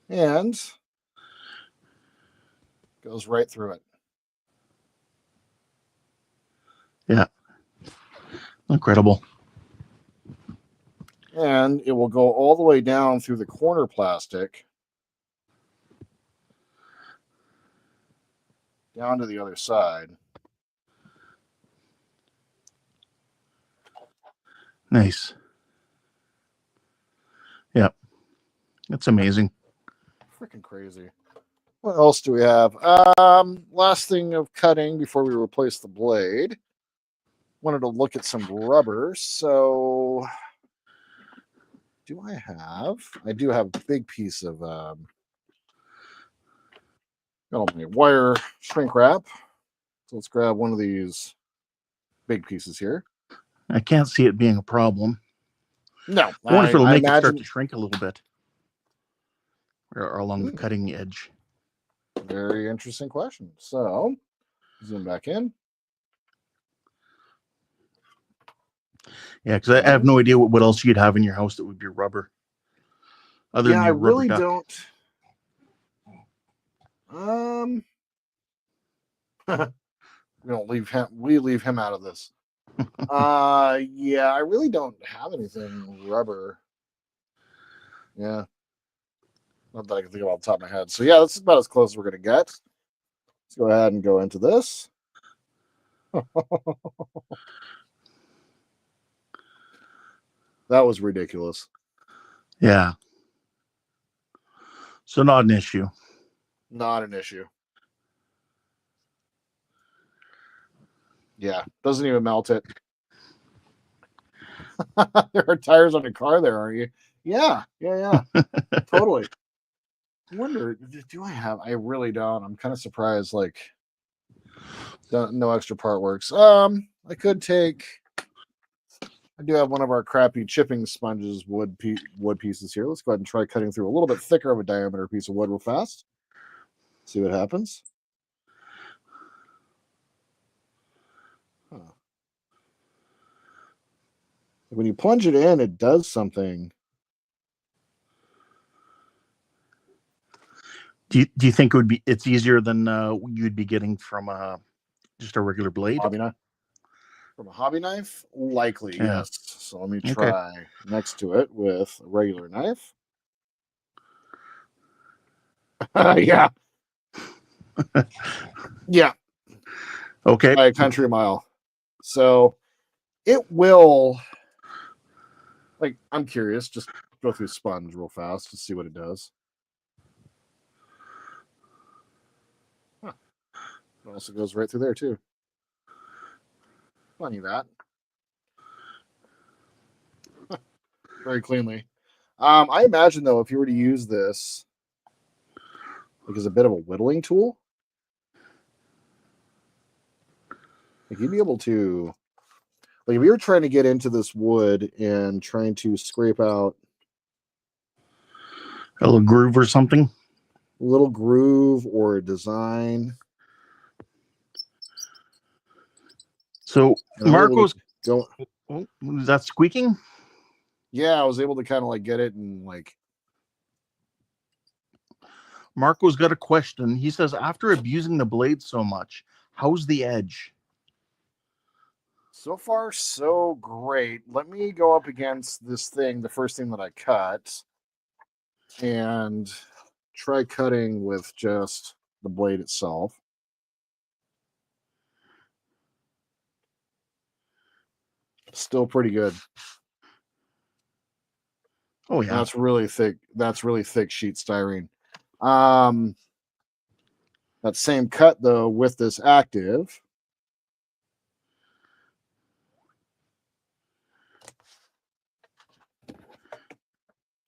And goes right through it. Yeah. Incredible. And it will go all the way down through the corner plastic down to the other side. Nice. Yep. That's amazing. Freaking crazy. What else do we have? Last thing of cutting before we replace the blade. Wanted to look at some rubber. So I do have a big piece of got all my wire shrink wrap. So let's grab one of these big pieces here. I can't see it being a problem. No, I wonder if it'll I make it imagine start to shrink a little bit, or along the cutting edge. very interesting question. So zoom back in. Yeah, because I have no idea what else you'd have in your house that would be rubber. Other than I your rubber really duck. don't. We leave him out of this. Yeah, I really don't have anything rubber. Yeah. Not that I can think of off the top of my head. So yeah, that's about as close as we're gonna get. Let's go ahead and go into this. That was ridiculous. Yeah. So not an issue. Not an issue. Yeah, doesn't even melt it. There are tires on the car there, are you? Yeah. Totally. I wonder, do I have? I really don't. I'm kind of surprised. Like, no extra part works. I could take. I do have one of our crappy chipping sponges wood pieces here. Let's go ahead and try cutting through a little bit thicker of a diameter piece of wood real fast. See what happens. Huh. When you plunge it in, it does something. Do you think it's easier than you'd be getting from just a regular blade? Hobby knife. From a hobby knife? Likely, Yeah. yes. So let me try next to it with a regular knife. Yeah. Yeah. Okay. By a country mile. So it will, like, I'm curious, just go through sponge real fast to see what it does. Huh. It also goes right through there too. Funny that. Very cleanly. I imagine though, if you were to use this like as a bit of a whittling tool, like you'd be able to, like if you were trying to get into this wood and trying to scrape out a little groove or something, a little groove or a design. So Marco's go. Oh, was that squeaking? Yeah, I was able to kind of like get it and like. Marco's got a question. He says, after abusing the blade so much, how's the edge? So far, so great. Let me go up against this thing, the first thing that I cut, and try cutting with just the blade itself. Still pretty good. Oh yeah. That's really thick. That's really thick sheet styrene. That same cut though with this active.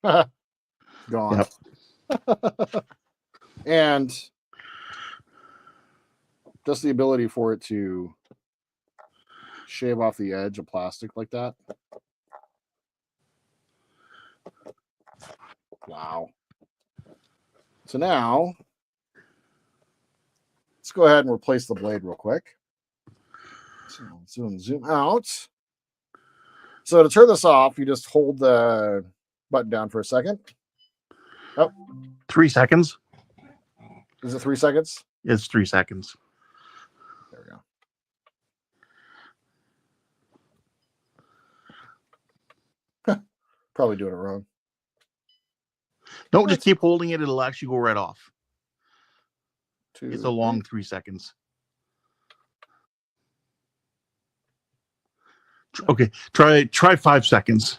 Gone. Yep. And just the ability for it to shave off the edge of plastic like that. Wow. So now, let's go ahead and replace the blade real quick. So zoom out. So to turn this off, you just hold the button down for a second. Oh, 3 seconds. is it 3 seconds? It's 3 seconds. There we go. Probably doing it wrong. No, just keep holding it. It'll actually go right off. 2, It's a long 3 seconds. Okay, try 5 seconds.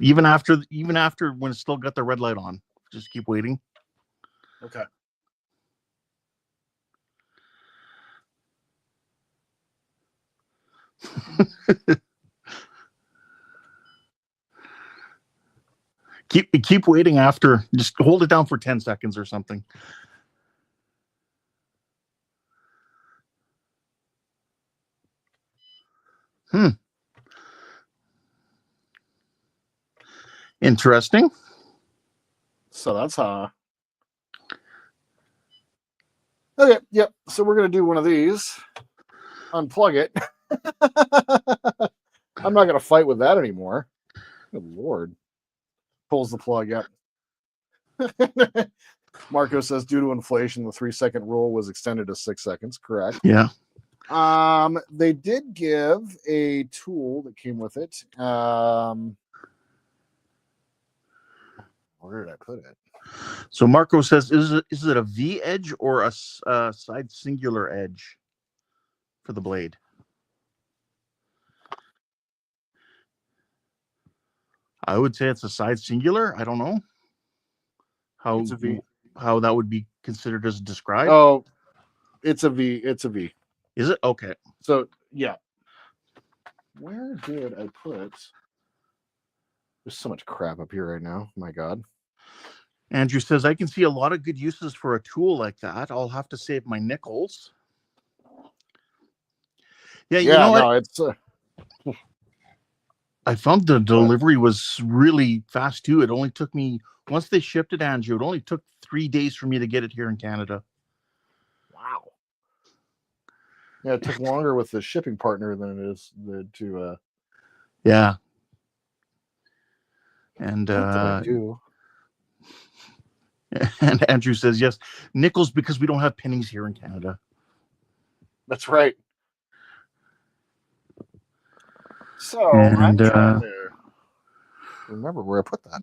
Even after when it's still got the red light on, just keep waiting. Okay. Keep waiting after. Just hold it down for 10 seconds or something. Interesting. So that's okay, yep. So we're gonna do one of these. Unplug it. I'm not gonna fight with that anymore. Good Lord. Pulls the plug up. Marco says due to inflation, the 3-second rule was extended to 6 seconds. Correct. Yeah. They did give a tool that came with it. Where did I put it? So Marco says, is it a V edge or a side singular edge for the blade? I would say it's a side singular. I don't know how It's a V. How that would be considered as described. Oh, it's a V. It's a V. Is it? Okay. So yeah. Where did I put? There's so much crap up here right now. My God. Andrew says, I can see a lot of good uses for a tool like that. I'll have to save my nickels. Yeah, you know no, what? it's I found the delivery was really fast too. It only took me, once they shipped it, Andrew, it only took 3 days for me to get it here in Canada. wow. Yeah, it took longer with the shipping partner than it is to Yeah. And what did I do? And Andrew says, yes, nickels, because we don't have pennies here in Canada. That's right. So And, I'm trying to remember where I put that.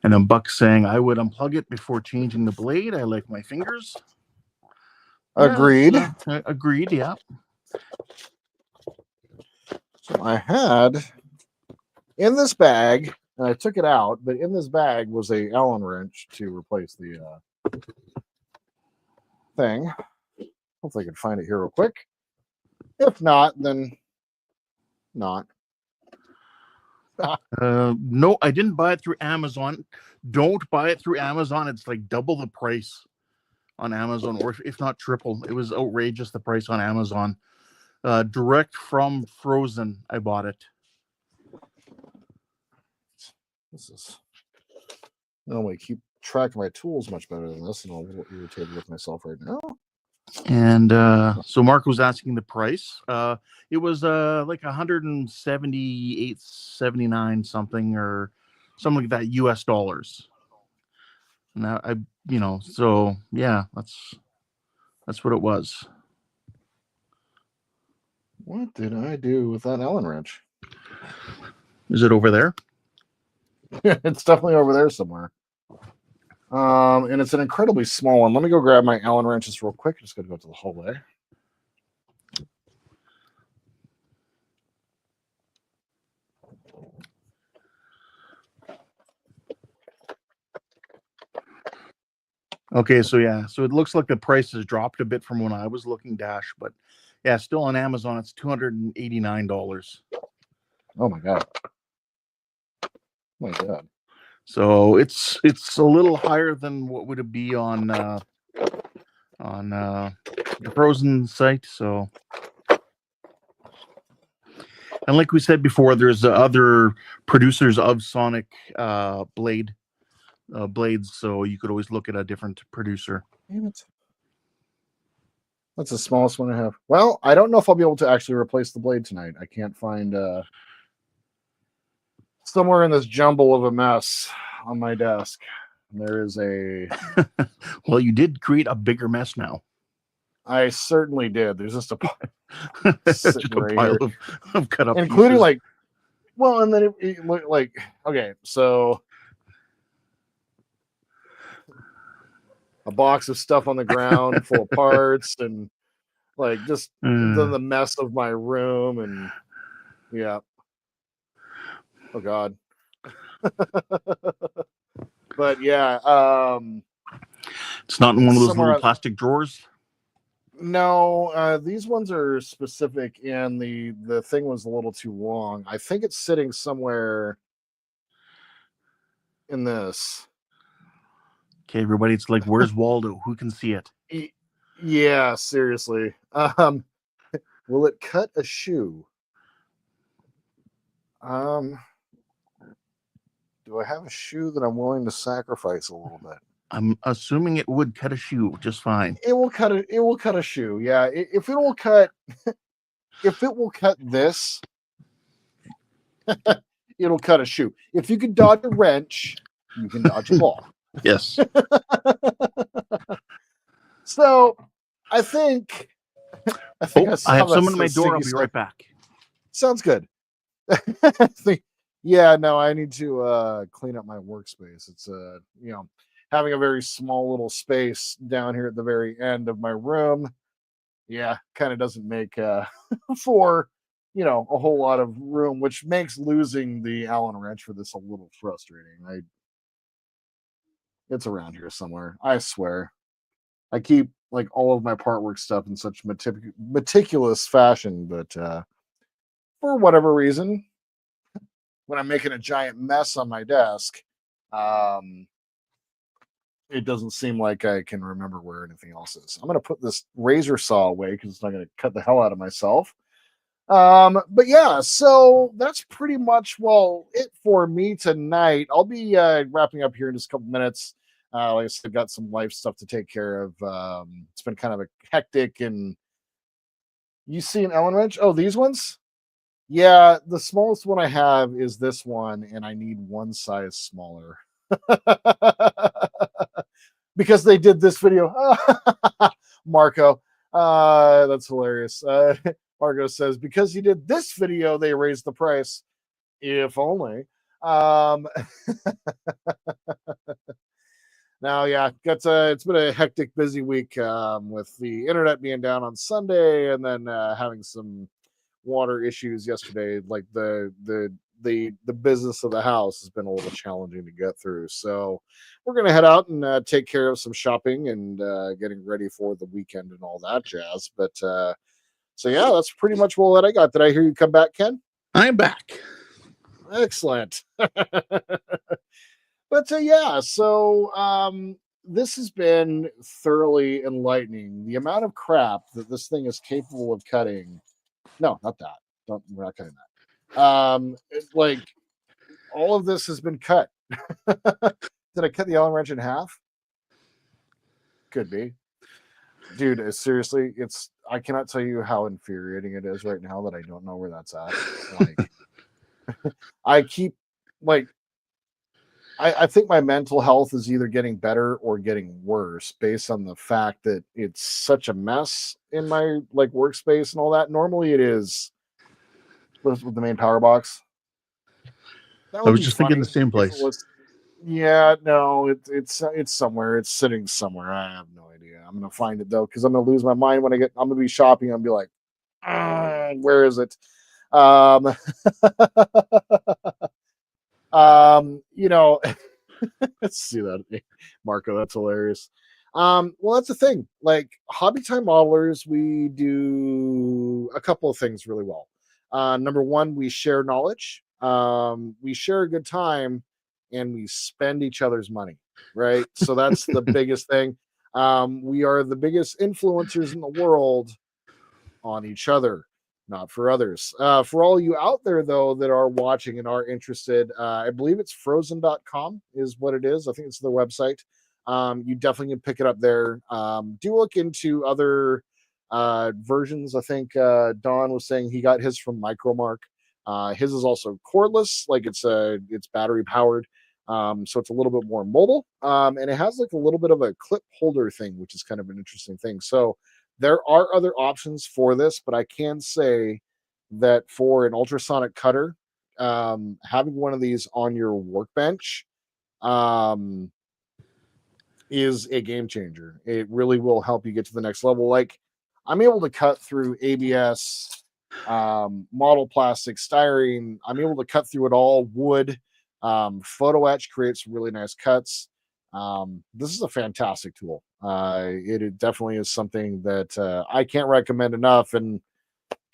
And then Buck's saying, I would unplug it before changing the blade. I like my fingers. Agreed. Yeah, agreed, yeah. So I had in this bag, and I took it out, but in this bag was a Allen wrench to replace the thing. Hopefully I can find it here real quick. If not, then not. No, I didn't buy it through Amazon. Don't buy it through Amazon. It's like double the price on Amazon, or if not triple. It was outrageous, the price on Amazon. Direct from Phrozen, I bought it. This is normally keep track of my tools much better than this, and I'm a little irritated with myself right now. And so Mark was asking the price. It was like 178.79 something or something like that, US dollars. Now so yeah, that's what it was. What did I do with that Allen wrench? Is it over there? It's definitely over there somewhere. And it's an incredibly small one. Let me go grab my Allen wrenches real quick. Just gotta go to the hallway. Okay, so yeah, so it looks like the price has dropped a bit from when I was looking, Dash, but yeah, still on Amazon, it's $289. Oh my God. Oh my God. So it's a little higher than what would it be on the Phrozen site. So, and like we said before, there's other producers of Sonic blade blades, so you could always look at a different producer. Damn it. That's the smallest one I have. Well, I don't know if I'll be able to actually replace the blade tonight. I can't find somewhere in this jumble of a mess on my desk. There is a. Well, you did create a bigger mess now. I certainly did. There's just a Just a right pile here. of cut up, Including pieces. like, well, and then it looked like, okay, so a box of stuff on the ground full of parts and like just the mess of my room and yeah. Oh God. But yeah, it's not in one of those somewhere little plastic drawers. no, these ones are specific, and the thing was a little too long. I think it's sitting somewhere in this. Okay, everybody, it's like, where's Waldo? Who can see it? Yeah, seriously. Will it cut a shoe? Do I have a shoe that I'm willing to sacrifice a little bit? I'm assuming it would cut a shoe just fine. It will cut a. It will cut a shoe. Yeah. If it will cut, if it will cut this, it'll cut a shoe. If you can dodge a wrench, you can dodge a ball. Yes. So, I think. I have someone at my door. I'll be right back. Sounds good. Yeah, no, I need to clean up my workspace. It's having a very small little space down here at the very end of my room. Yeah, kind of doesn't make for a whole lot of room, which makes losing the Allen wrench for this a little frustrating. It's around here somewhere. I swear. I keep like all of my part work stuff in such meticulous fashion, but for whatever reason, when I'm making a giant mess on my desk, it doesn't seem like I can remember where anything else is. I'm going to put this razor saw away because it's not going to cut the hell out of myself. But yeah, so that's pretty much it for me tonight. I'll be wrapping up here in just a couple minutes. Like I said, got some life stuff to take care of. It's been kind of a hectic. And you see an Allen wrench? Oh, these ones? Yeah, the smallest one I have is this one, and I need one size smaller. Because they did this video. Marco, that's hilarious. Marco says, because you did this video, they raised the price. If only. Now, yeah, it's been a hectic, busy week with the internet being down on Sunday, and then having some water issues yesterday. Like the business of the house has been a little challenging to get through. So we're gonna head out and take care of some shopping and getting ready for the weekend and all that jazz. But so yeah, that's pretty much all that I got. Did I hear you come back, Ken? I'm back. Excellent. But yeah, so this has been thoroughly enlightening. The amount of crap that this thing is capable of cutting. No, not that. We're not cutting that. Like all of this has been cut. Did I cut the Allen wrench in half? Could be. Dude, seriously, I cannot tell you how infuriating it is right now that I don't know where that's at. Like I keep like I think my mental health is either getting better or getting worse based on the fact that it's such a mess in my like workspace and all that. Normally it is with the main power box. I was just thinking the same place. Yeah, no, it's somewhere. It's sitting somewhere. I have no idea. I'm gonna find it though, because I'm gonna lose my mind when I'm gonna be shopping. I'm gonna be like, where is it? Let's see that, Marco. That's hilarious. Well, that's the thing. Like Hobby Time modelers, we do a couple of things really well. Number one, we share knowledge. We share a good time, and we spend each other's money. Right. So that's the biggest thing. We are the biggest influencers in the world on each other. not for others. For all you out there, though, that are watching and are interested, I believe it's Phrozen.com is what it is. I think it's their website. You definitely can pick it up there. Do look into other versions. I think Don was saying he got his from Micromark. His is also cordless, like it's battery powered. So it's a little bit more mobile. And it has like a little bit of a clip holder thing, which is kind of an interesting thing. So there are other options for this, but I can say that for an ultrasonic cutter, having one of these on your workbench is a game changer. It really will help you get to the next level. Like I'm able to cut through ABS, model plastic, styrene. I'm able to cut through it all. Wood, photo etch creates really nice cuts. This is a fantastic tool. It definitely is something that I can't recommend enough. And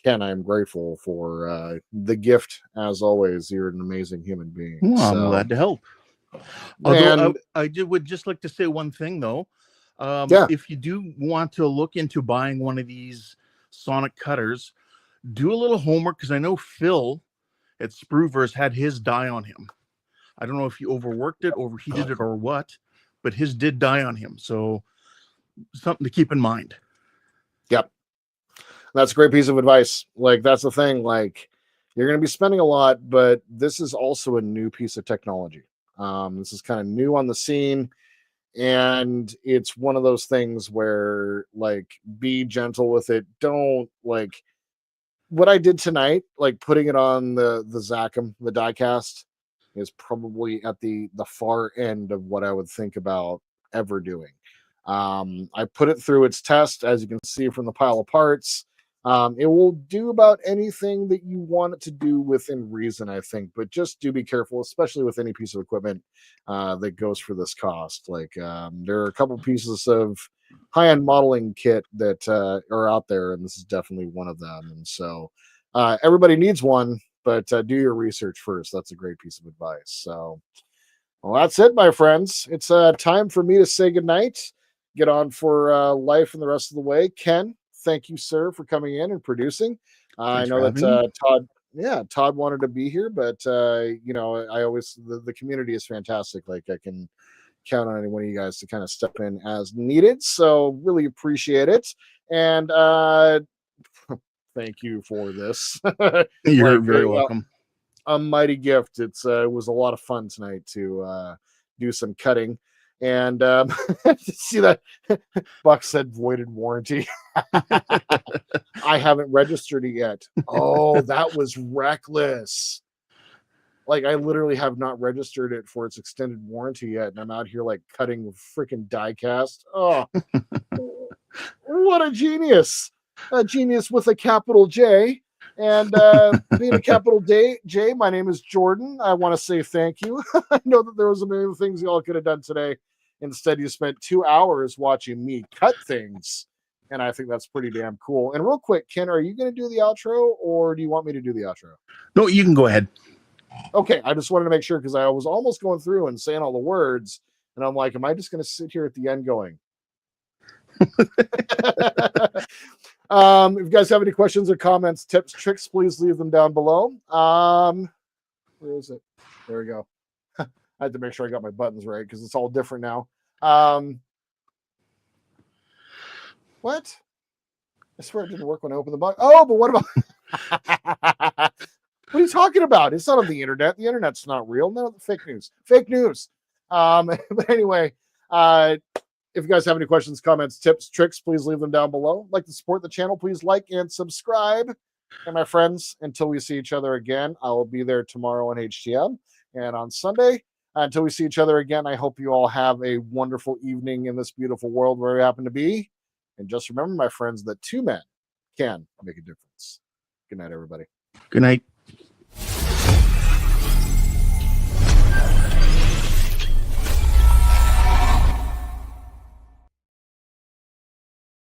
Ken, I'm grateful for the gift as always. You're an amazing human being. Well, I'm glad to help. Although I would just like to say one thing though. If you do want to look into buying one of these sonic cutters, do a little homework because I know Phil at Spruverse had his die on him. I don't know if he overworked it, overheated it, or what, but his did die on him. So something to keep in mind. Yep. That's a great piece of advice. Like that's the thing. Like you're going to be spending a lot, but this is also a new piece of technology. This is kind of new on the scene. And it's one of those things where like be gentle with it. Don't like what I did tonight, like putting it on the Zachem, the diecast, is probably at the far end of what I would think about ever doing. I put it through its test, as you can see from the pile of parts. It will do about anything that you want it to do within reason, I think, but just do be careful, especially with any piece of equipment that goes for this cost. Like there are a couple pieces of high-end modeling kit that are out there, and this is definitely one of them. And so everybody needs one, but do your research first. That's a great piece of advice. So, well, that's it, my friends. It's time for me to say goodnight. Get on for life and the rest of the way. Ken, thank you, sir, for coming in and producing. I know that Todd wanted to be here, but you know, I always the community is fantastic. Like I can count on any one of you guys to kind of step in as needed. So really appreciate it. And thank you for this. You're very welcome. A mighty gift. It was a lot of fun tonight to do some cutting. And see that Buck said voided warranty. I haven't registered it yet. Oh, that was reckless. Like I literally have not registered it for its extended warranty yet, and I'm out here like cutting freaking die cast. Oh, what a genius! A genius with a capital J. And being a capital J, my name is Jordan. I want to say thank you. I know that there was a million things y'all could have done today. Instead, you spent 2 hours watching me cut things. And I think that's pretty damn cool. And real quick, Ken, are you going to do the outro or do you want me to do the outro? No, you can go ahead. Okay, I just wanted to make sure because I was almost going through and saying all the words. And I'm like, am I just going to sit here at the end going? If you guys have any questions or comments, tips, tricks, please leave them down below. Where is it? There we go. I had to make sure I got my buttons right because it's all different now. What? I swear it didn't work when I opened the button. Oh, but what about what are you talking about? It's not on the internet. The internet's not real. No, fake news. Fake news. But anyway, if you guys have any questions, comments, tips, tricks, please leave them down below. Like to support the channel, please like and subscribe. And my friends, until we see each other again, I will be there tomorrow on HTM and on Sunday. Until we see each other again, I hope you all have a wonderful evening in this beautiful world where we happen to be. And just remember, my friends, that 2 men can make a difference. Good night, everybody. Good night.